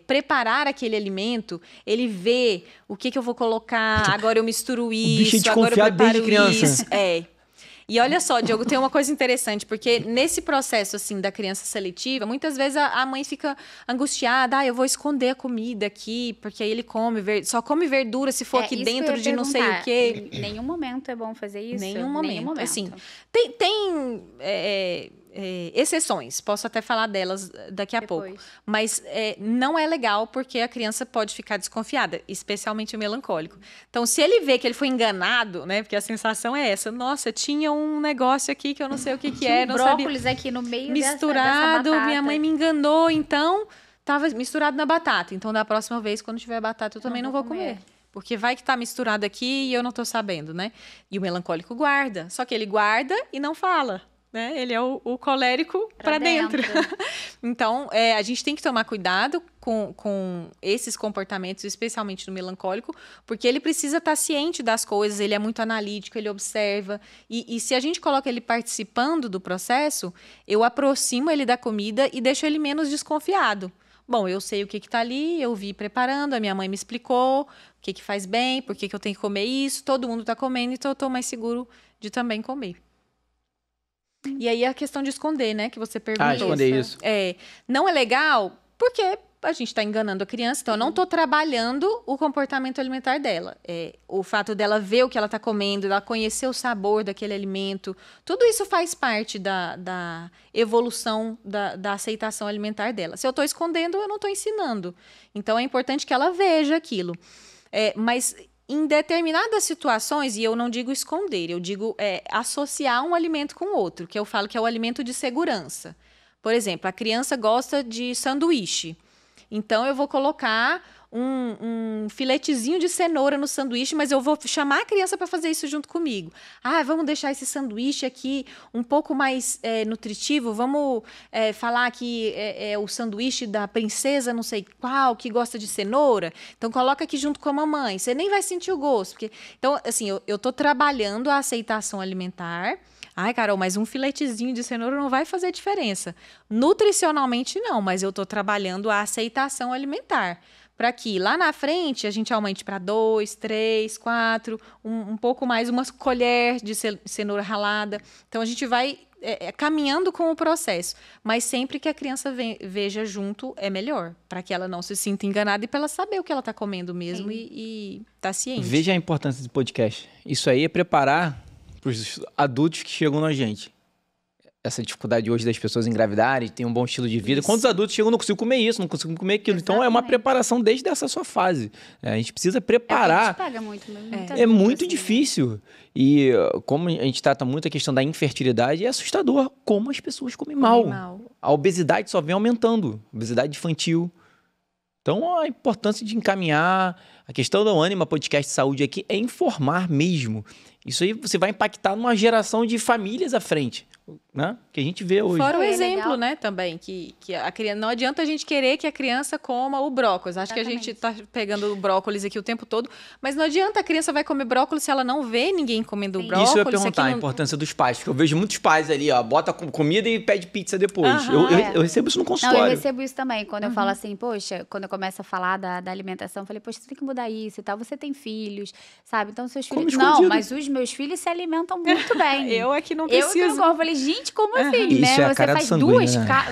preparar aquele alimento, ele vê o que eu vou colocar, agora eu misturo isso, agora eu preparo isso. E olha só, Diogo, tem uma coisa interessante, porque nesse processo assim da criança seletiva, muitas vezes a mãe fica angustiada, eu vou esconder a comida aqui, porque aí ele só come verdura se for aqui dentro de não sei o quê. Em nenhum momento é bom fazer isso? Nenhum momento. Assim, tem exceções, posso até falar delas daqui a pouco. Mas não é legal porque a criança pode ficar desconfiada, especialmente o melancólico. Então, se ele vê que ele foi enganado, né? Porque a sensação é essa, nossa, tinha um negócio aqui que eu não sei o que é, não sabia. Brócolis aqui no meio misturado, dessa batata. Minha mãe me enganou, então estava misturado na batata. Então, da próxima vez, quando tiver batata, eu também não vou comer. Porque vai que tá misturado aqui e eu não tô sabendo, né? E o melancólico guarda. Só que ele guarda e não fala. Né? Ele é o colérico para dentro. Então, a gente tem que tomar cuidado com esses comportamentos, especialmente no melancólico, porque ele precisa estar ciente das coisas, ele é muito analítico, ele observa. E se a gente coloca ele participando do processo, eu aproximo ele da comida e deixo ele menos desconfiado. Bom, eu sei o que está ali, eu vi preparando, a minha mãe me explicou o que faz bem, por que eu tenho que comer isso, todo mundo está comendo, então eu estou mais seguro de também comer. E aí a questão de esconder, né? Que você perguntou. Esconder isso. Não é legal porque a gente está enganando a criança, então eu não estou trabalhando o comportamento alimentar dela. O fato dela ver o que ela está comendo, ela conhecer o sabor daquele alimento, tudo isso faz parte da evolução da aceitação alimentar dela. Se eu estou escondendo, eu não estou ensinando. Então é importante que ela veja aquilo. Mas em determinadas situações, e eu não digo esconder, eu digo associar um alimento com outro, que eu falo que é o alimento de segurança. Por exemplo, a criança gosta de sanduíche. Então, eu vou colocar um filetezinho de cenoura no sanduíche, mas eu vou chamar a criança para fazer isso junto comigo. Vamos deixar esse sanduíche aqui um pouco mais nutritivo, vamos falar que é o sanduíche da princesa não sei qual, que gosta de cenoura. Então, coloca aqui junto com a mamãe, você nem vai sentir o gosto. Então, assim, eu estou trabalhando a aceitação alimentar. Carol, mas um filetezinho de cenoura não vai fazer diferença. Nutricionalmente, não, mas eu estou trabalhando a aceitação alimentar. Para que lá na frente a gente aumente para 2, 3, 4, um pouco mais, uma colher de cenoura ralada. Então, a gente vai caminhando com o processo. Mas sempre que a criança veja junto, é melhor. Para que ela não se sinta enganada e para ela saber o que ela está comendo mesmo e tá ciente. Veja a importância do podcast. Isso aí é preparar para os adultos que chegam na gente. Essa dificuldade hoje das pessoas engravidarem, ter um bom estilo de vida. Isso. Quantos adultos chegam, não consigo comer isso, não consigo comer aquilo. Exatamente. Então, é uma preparação desde essa sua fase. A gente precisa preparar. A gente pega muito. É muito difícil. E como a gente trata muito a questão da infertilidade, é assustador como as pessoas comem mal. A obesidade só vem aumentando. Obesidade infantil. Então, a importância de encaminhar. A questão do Ânima Podcast de Saúde aqui é informar mesmo. Isso aí você vai impactar numa geração de famílias à frente, né? Que a gente vê hoje. Fora o exemplo, né, também, que a criança, não adianta a gente querer que a criança coma o brócolis. Acho que a gente está pegando o brócolis aqui o tempo todo, mas não adianta a criança vai comer brócolis se ela não vê ninguém comendo o brócolis. Isso eu ia perguntar, a importância dos pais, porque eu vejo muitos pais ali, bota comida e pede pizza depois. Eu recebo isso no consultório. Não, eu recebo isso também, quando eu falo assim, poxa, quando eu começo a falar da alimentação, eu falei, poxa, você tem que mudar isso e tal, você tem filhos, sabe? Então, seus filhos... Não, mas os meus filhos se alimentam muito bem. Eu aqui não preciso. Eu falei, gente, como assim, isso né? É você faz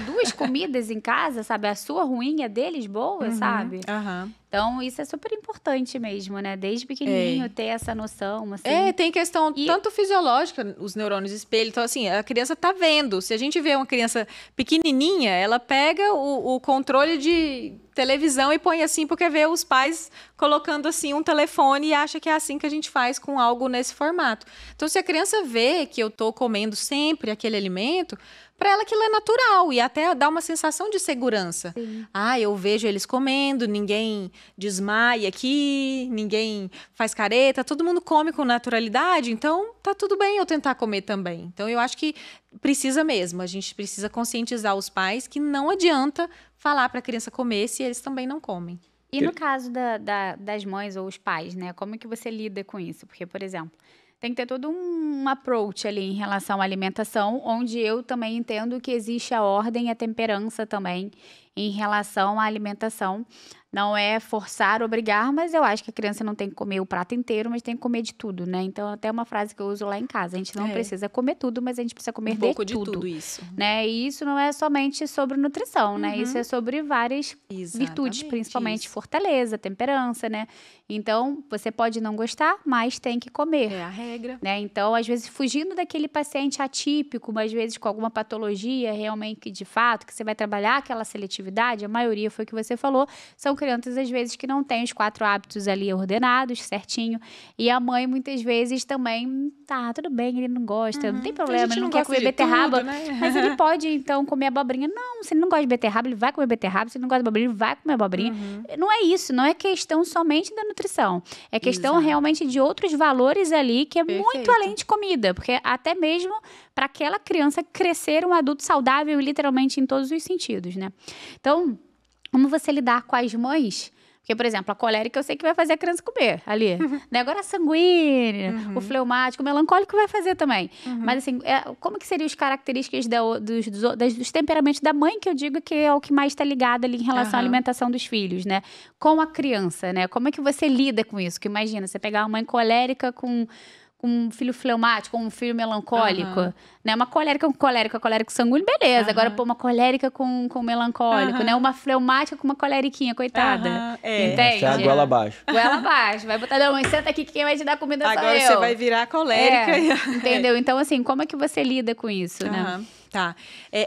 duas comidas em casa, sabe? A sua ruim, a deles boa, sabe? Então, isso é super importante mesmo, né? Desde pequenininho, ter essa noção, assim. Tem questão tanto fisiológica, os neurônios espelho. Então, assim, a criança tá vendo. Se a gente vê uma criança pequenininha, ela pega o controle de televisão e põe assim, porque vê os pais colocando assim um telefone e acha que é assim que a gente faz com algo nesse formato. Então, se a criança vê que eu tô comendo sempre aquele alimento, para ela aquilo é natural e até dá uma sensação de segurança. Sim. Eu vejo eles comendo, ninguém desmaia aqui, ninguém faz careta, todo mundo come com naturalidade, então tá tudo bem eu tentar comer também. Então eu acho que precisa mesmo, a gente precisa conscientizar os pais que não adianta falar para a criança comer se eles também não comem. E no caso das mães ou os pais, né? Como é que você lida com isso? Porque, por exemplo, tem que ter todo um approach ali em relação à alimentação, onde eu também entendo que existe a ordem e a temperança também em relação à alimentação. Não é forçar, obrigar, mas eu acho que a criança não tem que comer o prato inteiro, mas tem que comer de tudo, né? Então, até uma frase que eu uso lá em casa. A gente não precisa comer tudo, mas a gente precisa comer pouco de tudo. tudo isso. Né? E isso não é somente sobre nutrição, né? Isso é sobre várias virtudes, principalmente fortaleza, temperança, né? Então, você pode não gostar, mas tem que comer. É a regra. Né? Então, às vezes, fugindo daquele paciente atípico, mas às vezes com alguma patologia realmente de fato, que você vai trabalhar aquela seletividade, a maioria foi o que você falou, são crianças, às vezes, que não têm os 4 hábitos ali ordenados, certinho. E a mãe, muitas vezes, também, tudo bem, ele não gosta, não tem problema, ele não quer comer beterraba, tudo, né? mas ele pode, então, comer abobrinha. Não, se ele não gosta de beterraba, ele vai comer beterraba, se ele não gosta de abobrinha, ele vai comer abobrinha. Não é isso, não é questão somente da nutrição. É questão realmente de outros valores ali, que é muito além de comida, porque até mesmo para aquela criança crescer um adulto saudável, literalmente em todos os sentidos, né? Então, como você lidar com as mães? Porque, por exemplo, a colérica eu sei que vai fazer a criança comer ali. Né? Agora a sanguínea, o fleumático, o melancólico vai fazer também. Mas assim, como que seriam as características dos temperamentos da mãe, que eu digo que é o que mais está ligado ali em relação à alimentação dos filhos, né? Com a criança, né? Como é que você lida com isso? Que imagina, você pegar uma mãe colérica com um filho fleumático, um filho melancólico, né? Uma colérica com colérico sanguíneo, beleza. Agora, pô, uma colérica com melancólico, né? Uma fleumática com uma coleriquinha, coitada. Entende? É a goela abaixo. Goela abaixo. Vai botar, não, senta aqui que quem vai te dar comida sou eu. Agora você vai virar colérica. Entendeu? Então, assim, como é que você lida com isso, né? Tá.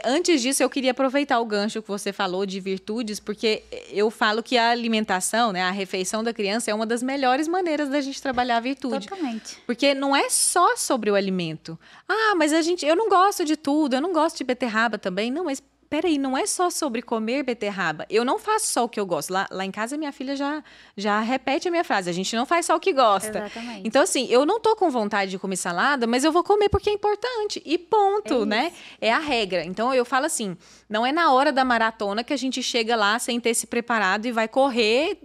Antes disso, eu queria aproveitar o gancho que você falou de virtudes, porque eu falo que a alimentação, né, a refeição da criança é uma das melhores maneiras da gente trabalhar a virtude. Totalmente. Porque não é só sobre o alimento. Mas eu não gosto de tudo, eu não gosto de beterraba também. Não, mas peraí, não é só sobre comer beterraba. Eu não faço só o que eu gosto. Lá em casa, minha filha já repete a minha frase. A gente não faz só o que gosta. Exatamente. Então, assim, eu não tô com vontade de comer salada, mas eu vou comer porque é importante. E ponto, né? É a regra. Então, eu falo assim, não é na hora da maratona que a gente chega lá sem ter se preparado e vai correr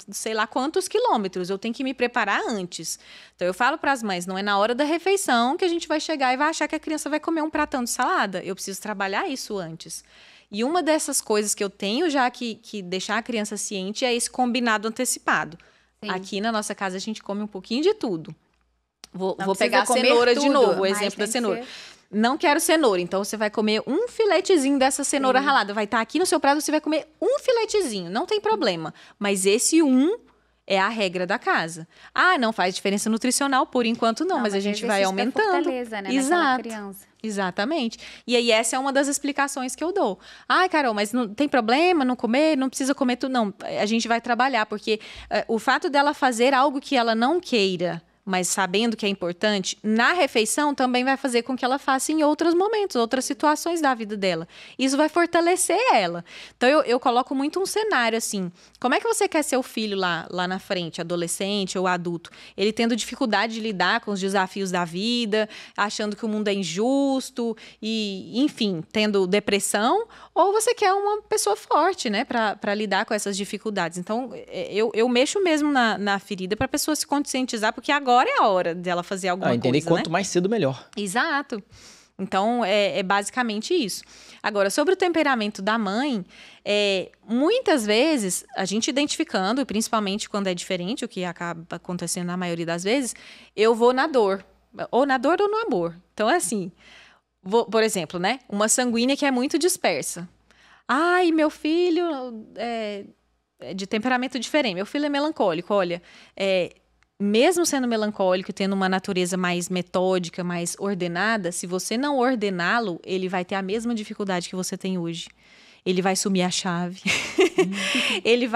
sei lá quantos quilômetros. Eu tenho que me preparar antes. Então, eu falo para as mães, não é na hora da refeição que a gente vai chegar e vai achar que a criança vai comer um pratão de salada. Eu preciso trabalhar isso antes. E uma dessas coisas que eu tenho já que deixar a criança ciente é esse combinado antecipado. Sim. Aqui na nossa casa a gente come um pouquinho de tudo. Vou pegar a cenoura de novo, o exemplo da cenoura. Não quero cenoura, então você vai comer um filetezinho dessa cenoura ralada. Vai estar aqui no seu prato, você vai comer um filetezinho, não tem problema. Mas esse é a regra da casa. Não faz diferença nutricional por enquanto não, mas a gente vai aumentando. Fortaleza, né, exato. Criança. Exatamente. E aí essa é uma das explicações que eu dou. Carol, mas não tem problema não comer, não precisa comer tudo. Não, a gente vai trabalhar, porque o fato dela fazer algo que ela não queira, mas sabendo que é importante, na refeição também vai fazer com que ela faça em outros momentos, outras situações da vida dela. Isso vai fortalecer ela. Então, eu coloco muito um cenário assim, como é que você quer seu filho lá na frente, adolescente ou adulto? Ele tendo dificuldade de lidar com os desafios da vida, achando que o mundo é injusto e, enfim, tendo depressão? Ou você quer uma pessoa forte, né, para lidar com essas dificuldades? Então, eu mexo mesmo na ferida para a pessoa se conscientizar, porque agora é a hora dela fazer alguma coisa, entender quanto mais cedo, melhor. Exato. Então, é basicamente isso. Agora, sobre o temperamento da mãe, muitas vezes, a gente identificando, principalmente quando é diferente, o que acaba acontecendo na maioria das vezes, eu vou na dor. Ou na dor ou no amor. Então, é assim, por exemplo, né? Uma sanguínea que é muito dispersa. Meu filho é de temperamento diferente. Meu filho é melancólico, olha... Mesmo sendo melancólico, tendo uma natureza mais metódica, mais ordenada, se você não ordená-lo, ele vai ter a mesma dificuldade que você tem hoje. Ele vai sumir a chave, ele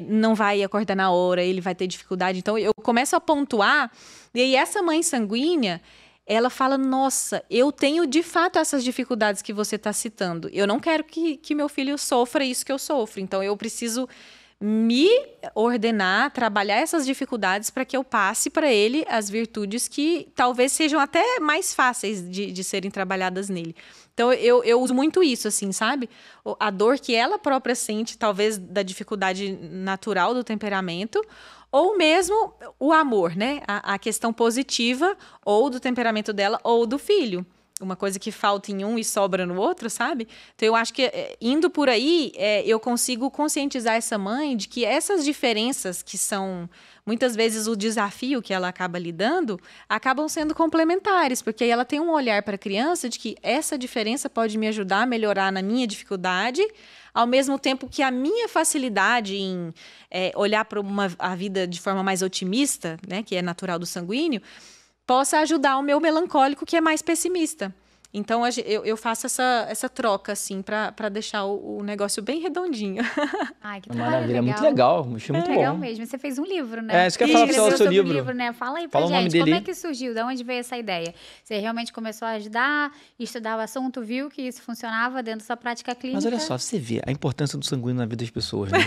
não vai acordar na hora, ele vai ter dificuldade. Então, eu começo a pontuar, e aí essa mãe sanguínea, ela fala, nossa, eu tenho de fato essas dificuldades que você está citando. Eu não quero que meu filho sofra isso que eu sofro, então eu preciso... me ordenar, trabalhar essas dificuldades para que eu passe para ele as virtudes que talvez sejam até mais fáceis de serem trabalhadas nele. Então, eu uso muito isso, assim, sabe? A dor que ela própria sente, talvez da dificuldade natural do temperamento, ou mesmo o amor, né? A questão positiva ou do temperamento dela ou do filho. Uma coisa que falta em um e sobra no outro, sabe? Então, eu acho que indo por aí, eu consigo conscientizar essa mãe de que essas diferenças, que são muitas vezes o desafio que ela acaba lidando, acabam sendo complementares, porque aí ela tem um olhar para a criança de que essa diferença pode me ajudar a melhorar na minha dificuldade, ao mesmo tempo que a minha facilidade em olhar para a vida de forma mais otimista, né, que é natural do sanguíneo, possa ajudar o meu melancólico, que é mais pessimista. Então, eu faço essa troca, assim, para deixar o negócio bem redondinho. Ai, que maravilha, legal. Muito legal. Achei muito bom. Legal mesmo. Você fez um livro, né? Isso que eu ia falar pra você, o seu livro. Né? Fala aí pra gente, como é que surgiu? De onde veio essa ideia? Você realmente começou a ajudar, estudar o assunto, viu que isso funcionava dentro da sua prática clínica? Mas olha só, você vê a importância do sanguíneo na vida das pessoas, né?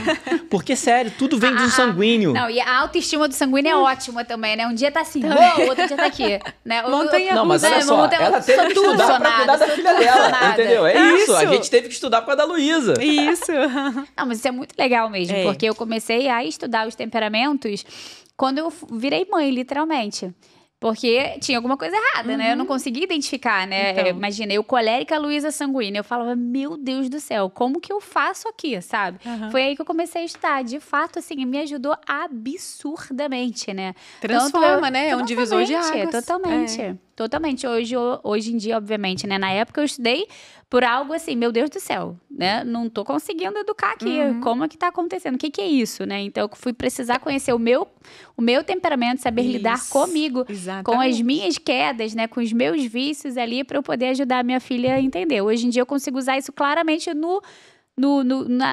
Porque, sério, tudo vem do sanguíneo. Não, e a autoestima do sanguíneo é ótima também, né? Um dia tá assim, outro dia tá aqui. Né? Não, mas olha só, ela teve que estudar pra cuidar da filha dela, entendeu? É isso, a gente teve que estudar por causa da Luísa. Isso. Não, mas isso é muito legal mesmo, porque eu comecei a estudar os temperamentos quando eu virei mãe, literalmente. Porque tinha alguma coisa errada, né? Eu não conseguia identificar, né? Então. Imagina, eu colérica, Luísa sanguínea. Eu falava, meu Deus do céu, como que eu faço aqui, sabe? Foi aí que eu comecei a estudar. De fato, assim, me ajudou absurdamente, né? Transforma, né? É um divisor de Totalmente, águas. totalmente. Totalmente. Hoje em dia, obviamente, né? Na época eu estudei por algo assim, meu Deus do céu, né? Não tô conseguindo educar aqui. Como é que tá acontecendo? O que é isso, né? Então, eu fui precisar conhecer o meu temperamento, saber lidar comigo, com as minhas quedas, né? Com os meus vícios ali, para eu poder ajudar a minha filha a entender. Hoje em dia, eu consigo usar isso claramente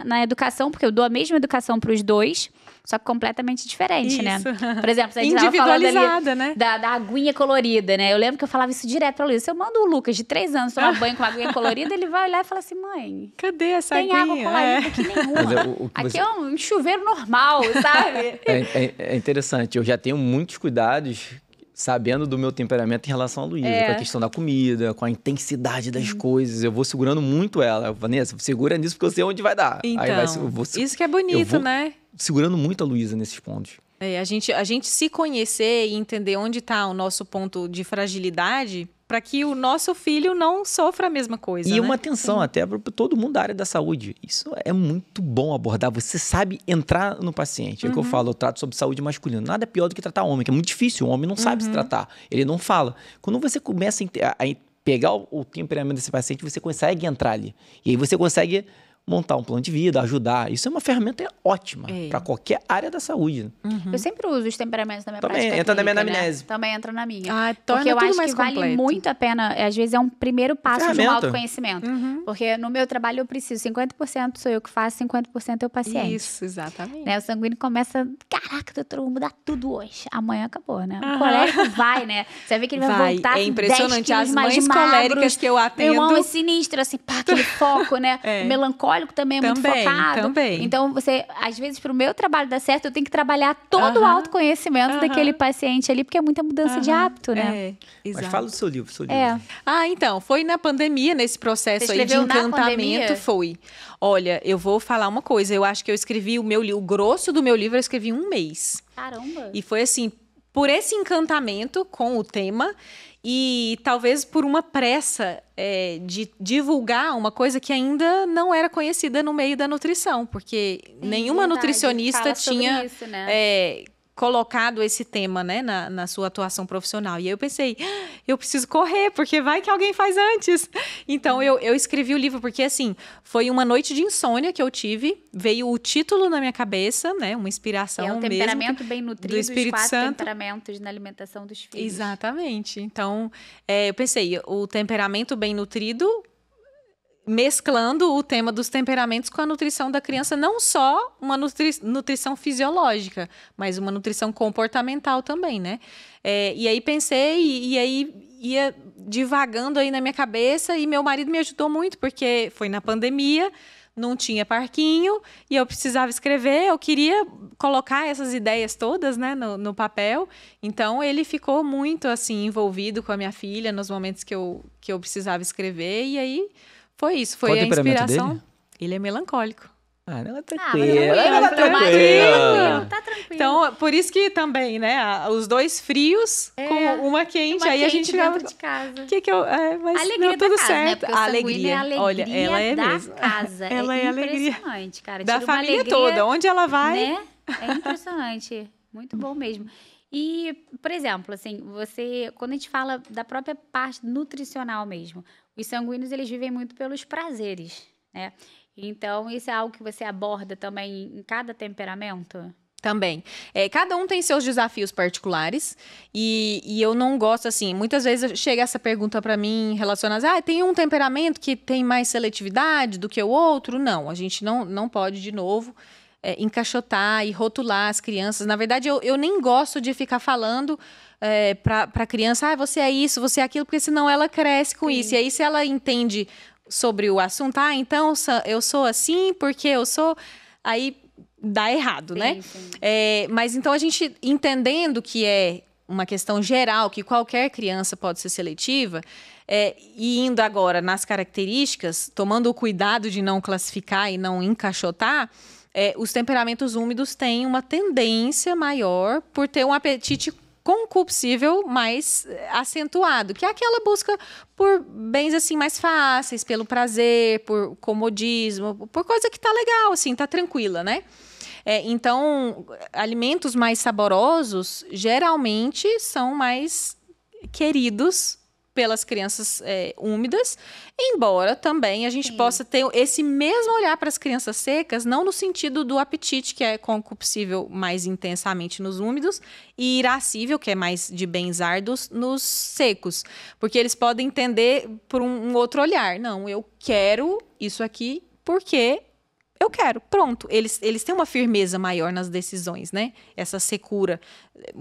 na educação, porque eu dou a mesma educação para os dois, só que completamente diferente, né? Por exemplo, a gente tava falando ali né? da aguinha colorida, né? Eu lembro que eu falava isso direto pra Luísa. Se eu mando o Lucas de 3 anos tomar banho com uma aguinha colorida, ele vai olhar e falar assim, mãe, cadê essa tem aguinha? água colorida aqui nenhuma. Aqui é um chuveiro normal, sabe? É interessante. Eu já tenho muitos cuidados sabendo do meu temperamento em relação a Luísa, com a questão da comida, com a intensidade das coisas. Eu vou segurando muito ela. Vanessa, segura nisso porque eu sei onde vai dar. Então, Então, isso que é bonito, né? Segurando muito a Luísa nesses pontos. A gente se conhecer e entender onde está o nosso ponto de fragilidade para que o nosso filho não sofra a mesma coisa. E né? uma atenção até para todo mundo da área da saúde. Isso é muito bom abordar. Você sabe entrar no paciente. É o que eu falo, eu trato sobre saúde masculina. Nada pior do que tratar homem, que é muito difícil. O homem não sabe se tratar. Ele não fala. Quando você começa a pegar o temperamento desse paciente, você consegue entrar ali. E aí você consegue montar um plano de vida, ajudar. Isso é uma ferramenta ótima para qualquer área da saúde. Eu sempre uso os temperamentos na minha Também prática entra clínica, na minha anamnese. né? Também entra na minha. Torna porque eu tudo acho mais que vale completo. muito a pena, às vezes é um primeiro passo de um Ferramenta. autoconhecimento. Porque no meu trabalho eu preciso, 50% sou eu que faço, 50% é o paciente. Isso, exatamente. Né? O sanguíneo começa, caraca, doutor, eu vou mudar tudo hoje. Amanhã acabou, né? O colérico vai, né? Você vai ver que ele vai voltar É impressionante. 10 quilos As mais mães magros. coléricas que eu atendo... Meu irmão é sinistro, assim, pá, aquele foco, né? O melancólico também é muito focado. Também. Então, você, às vezes, para o meu trabalho dar certo, eu tenho que trabalhar todo o autoconhecimento daquele paciente ali, porque é muita mudança de hábito, né? Mas fala do seu livro, Então, foi na pandemia, nesse processo aí de encantamento, foi. Olha, eu vou falar uma coisa, eu acho que eu escrevi o grosso do meu livro, eu escrevi em 1 mês. Caramba! E foi assim, por esse encantamento com o tema e talvez por uma pressa de divulgar uma coisa que ainda não era conhecida no meio da nutrição, porque nenhuma nutricionista tinha isso, né? colocado esse tema, né, na sua atuação profissional. E aí eu pensei, eu preciso correr, porque vai que alguém faz antes. Então, eu escrevi o livro, porque, assim, foi uma noite de insônia que eu tive, veio o título na minha cabeça, né, uma inspiração mesmo. É o temperamento bem nutrido, do Espírito os 4 Santo. temperamentos na alimentação dos filhos. Exatamente. Então, eu pensei, o temperamento bem nutrido, mesclando o tema dos temperamentos com a nutrição da criança, não só uma nutrição fisiológica, mas uma nutrição comportamental também, né? E aí pensei, e aí ia divagando aí na minha cabeça, e meu marido me ajudou muito, porque foi na pandemia, não tinha parquinho, e eu precisava escrever, eu queria colocar essas ideias todas, né, no papel. Então, ele ficou muito, assim, envolvido com a minha filha nos momentos que eu precisava escrever, e aí foi isso, foi a inspiração. Dele? Ele é melancólico. Ela é tranquila. Tá tranquilo. Então, por isso que também, né, os 2 frios com uma quente, aí a gente dentro de casa. Mas a alegria deu tudo da casa, certo. Né? Porque a alegria. É a alegria. Olha, ela é da mesmo. Casa. Ela é impressionante, cara. Da Tira família alegria, toda, onde ela vai. Né? É impressionante. Muito bom mesmo. E, por exemplo, assim, quando a gente fala da própria parte nutricional mesmo, os sanguíneos, eles vivem muito pelos prazeres, né? Então, isso é algo que você aborda também em cada temperamento? Também. Cada um tem seus desafios particulares e eu não gosto, assim, muitas vezes chega essa pergunta para mim relacionada, tem um temperamento que tem mais seletividade do que o outro? Não, a gente não pode, de novo, encaixotar e rotular as crianças. Na verdade, eu nem gosto de ficar falando para a criança, você é isso, você é aquilo, porque senão ela cresce com isso. E aí, se ela entende sobre o assunto, então eu sou assim porque eu sou... Aí dá errado, né? Mas então a gente entendendo que é uma questão geral, que qualquer criança pode ser seletiva, e indo agora nas características, tomando o cuidado de não classificar e não encaixotar, os temperamentos úmidos têm uma tendência maior por ter um apetite concupiscível mais acentuado, que é aquela busca por bens assim mais fáceis, pelo prazer, por comodismo, por coisa que tá legal, assim, tá tranquila, né? Então, alimentos mais saborosos geralmente são mais queridos pelas crianças úmidas, embora também a gente possa ter esse mesmo olhar para as crianças secas, não no sentido do apetite, que é concupiscível mais intensamente nos úmidos, e irascível, que é mais de bens árduos, nos secos. Porque eles podem entender por um outro olhar. Não, eu quero isso aqui porque eu quero, pronto. Eles têm uma firmeza maior nas decisões, né? Essa secura,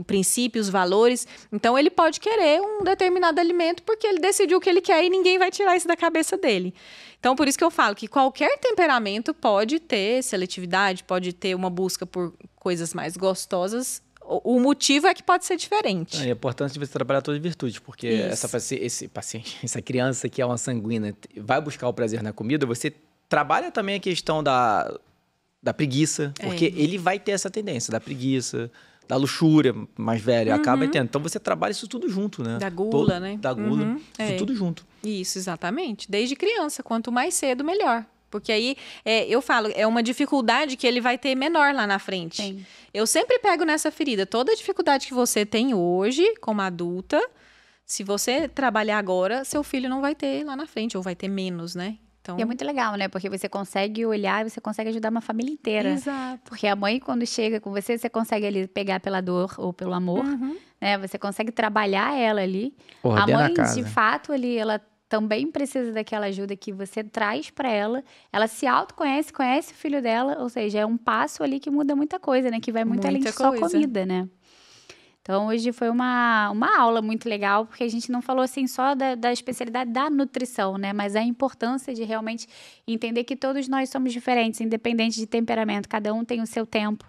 princípios, valores. Então, ele pode querer um determinado alimento porque ele decidiu o que ele quer e ninguém vai tirar isso da cabeça dele. Então, por isso que eu falo que qualquer temperamento pode ter seletividade, pode ter uma busca por coisas mais gostosas. O motivo é que pode ser diferente. É importante você trabalhar todas as virtudes, porque esse paciente, essa criança que é uma sanguínea, vai buscar o prazer na comida, você trabalha também a questão da preguiça, porque ele vai ter essa tendência da preguiça, da luxúria mais velha, acaba tendo. Então, você trabalha isso tudo junto, né? Da gula, né? Da gula, isso tudo junto. Isso, exatamente. Desde criança, quanto mais cedo, melhor. Porque aí, eu falo, é uma dificuldade que ele vai ter menor lá na frente. Sim. Eu sempre pego nessa ferida. Toda a dificuldade que você tem hoje, como adulta, se você trabalhar agora, seu filho não vai ter lá na frente, ou vai ter menos, né? Então... E é muito legal, né? Porque você consegue olhar e você consegue ajudar uma família inteira. Exato. Porque a mãe, quando chega com você, você consegue ali pegar pela dor ou pelo amor, né? Você consegue trabalhar ela ali. Ordena a mãe, a casa. de fato, ali, ela também precisa daquela ajuda que você traz para ela. Ela se autoconhece, conhece o filho dela, ou seja, é um passo ali que muda muita coisa, né? Que vai muito além de só comida, né? Então, hoje foi uma aula muito legal, porque a gente não falou assim só da especialidade da nutrição, né? Mas a importância de realmente entender que todos nós somos diferentes, independente de temperamento, cada um tem o seu tempo.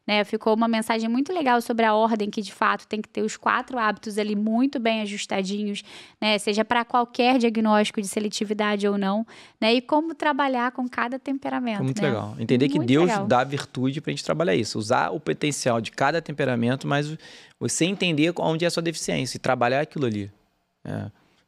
Né? Ficou uma mensagem muito legal sobre a ordem, que de fato tem que ter os 4 hábitos ali muito bem ajustadinhos, né? Seja para qualquer diagnóstico de seletividade ou não, né? E como trabalhar com cada temperamento. Foi muito né? legal. Entender que Muito Deus legal. dá virtude pra gente trabalhar isso. Usar o potencial de cada temperamento, mas você entender onde é a sua deficiência e trabalhar aquilo ali.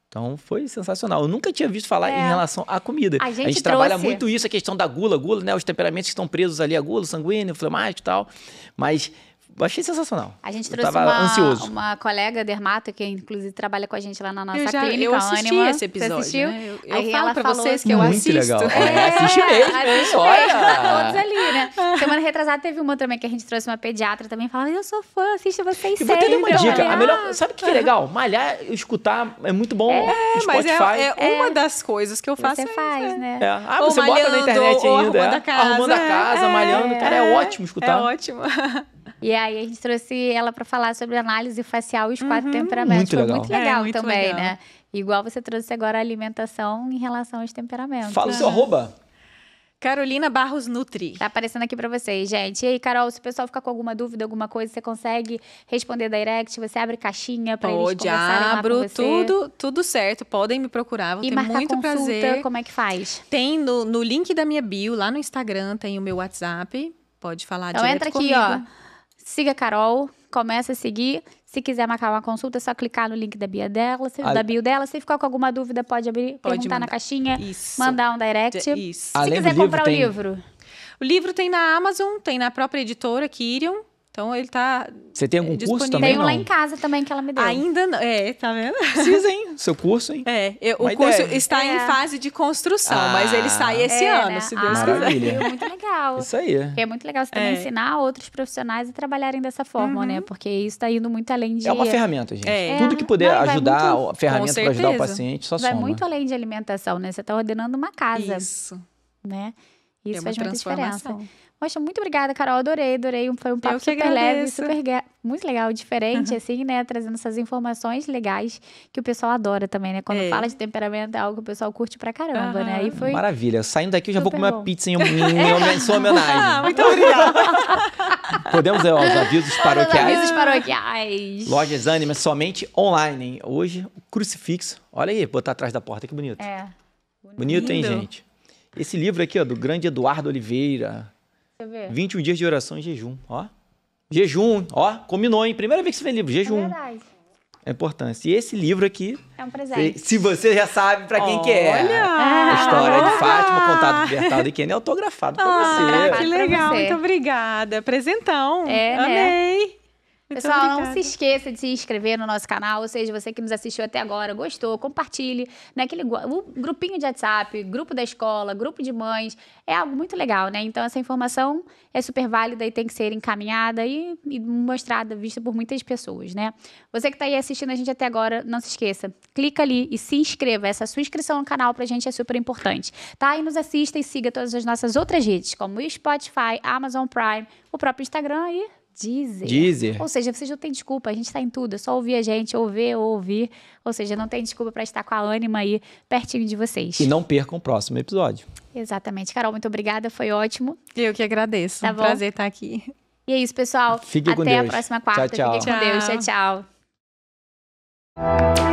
Então, foi sensacional. Eu nunca tinha visto falar em relação à comida. A gente trabalha trouxe... muito isso, a questão da gula, né? Os temperamentos que estão presos ali, a gula, o sanguíneo, o flemático e tal. Mas eu achei sensacional. A gente Eu trouxe tava ansioso. uma colega dermato, que inclusive trabalha com a gente lá na nossa clínica, eu assisti Ânima. esse episódio, Você assistiu? né? Eu Aí falo ela pra falou vocês que eu muito assisto. legal. Assiste mesmo, assiste olha! todos ali, né? Semana retrasada teve uma também que a gente trouxe uma pediatra também, falava, eu sou fã, assisto vocês E vou ter uma sempre. dica. Eu A falei, melhor, sabe o que é legal? Malhar, escutar é muito bom. No Mas Spotify. é uma das coisas que eu faço. Você faz, né? Ah, Ou você bota na malhando, internet ou ainda. arrumando a casa. Arrumando a casa, malhando. Cara, é ótimo escutar. É ótimo. E aí a gente trouxe ela para falar sobre análise facial e os 4 temperamentos. Muito Foi legal. muito legal muito também, legal. né? Igual você trouxe agora a alimentação em relação aos temperamentos. Fala o seu arroba. Carolina Barros Nutri. Tá aparecendo aqui pra vocês, gente. E aí, Carol, se o pessoal ficar com alguma dúvida, alguma coisa, você consegue responder direct? Você abre caixinha pra eles conversarem lá com abro você? tudo certo. Podem me procurar, vou E ter marcar muito consulta, prazer. como é que faz? Tem no link da minha bio, lá no Instagram, tem o meu WhatsApp. Pode falar Então direto entra aqui, comigo. ó. Siga a Carol, começa a seguir. Se quiser marcar uma consulta, é só clicar no link da bio dela. Da bio dela. Se ficar com alguma dúvida, pode abrir, perguntar na mandar. caixinha, Isso. mandar um direct. Isso. Se Além quiser do livro, comprar o tem- livro, O livro tem na Amazon, tem na própria editora, Kirion. Então, ele tá Você tem algum curso disponível. também? tem um não? lá em casa também que ela me deu. ainda não. Tá vendo? Precisa, hein? Seu curso, hein? O Uma curso ideia. está em fase de construção, mas ele sai esse É, ano, né? se Deus Maravilha. quiser. Viu? Muito legal. Isso aí. Porque é muito legal você também ensinar outros profissionais a trabalharem dessa forma, né? Porque isso tá indo muito além de... É uma ferramenta, gente. É. Tudo que puder Não, e vai ajudar, muito- a ferramenta Com para ajudar o certeza. paciente, só Vai soma. muito além de alimentação, né? Você tá ordenando uma casa, Isso. né? Isso É uma faz muita diferença. transformação. Poxa, muito obrigada, Carol. Adorei. Foi um papo Eu que super leve, agradeço. muito legal, diferente, assim, né? Trazendo essas informações legais que o pessoal adora também, né? Quando fala de temperamento, é algo que o pessoal curte pra caramba, né? Aí foi... Maravilha. Saindo daqui, eu já vou Super comer bom. uma pizza em sua homenagem. Muito obrigada. Podemos ir aos avisos paroquiais. Avisos paroquiais. Lojas Ânima somente online, hein? Hoje, o crucifixo. Olha aí, botar atrás da porta, que bonito. É. Bonito, hein, Lindo. gente? Esse livro aqui, ó, do grande Eduardo Oliveira. Deixa eu ver. 21 dias de oração e jejum, ó. Jejum, ó, combinou, hein? Primeira vez que você vê livro, jejum. É verdade. É importância. E esse livro aqui, É um presente. se você já sabe pra quem que é. Olha! A história de Fátima, contada por Bertaldo e Kenny, é autografado pra você. Autografado. Que legal, pra você. muito obrigada. Presentão. É, né? Amei. Muito Pessoal, não obrigada. se esqueça de se inscrever no nosso canal, ou seja, você que nos assistiu até agora, gostou, compartilhe, né? O grupinho de WhatsApp, grupo da escola, grupo de mães, é algo muito legal, né? Então, essa informação é super válida e tem que ser encaminhada e mostrada, vista por muitas pessoas, né? Você que está aí assistindo a gente até agora, não se esqueça, clica ali e se inscreva. Essa sua inscrição no canal pra gente é super importante, tá? E nos assista e siga todas as nossas outras redes, como o Spotify, Amazon Prime, o próprio Instagram e Deezer. Ou seja, vocês não têm desculpa, a gente tá em tudo, é só ouvir a gente, ou ver ou ouvir. Ou seja, não tem desculpa para estar com a Ânima aí pertinho de vocês. E não percam o próximo episódio. Exatamente. Carol, muito obrigada, foi ótimo. Eu que agradeço. Tá Um bom? prazer estar aqui. E é isso, pessoal. Fique com Até a Deus. próxima quarta. Tchau, tchau. Fiquem com Deus. Tchau, tchau.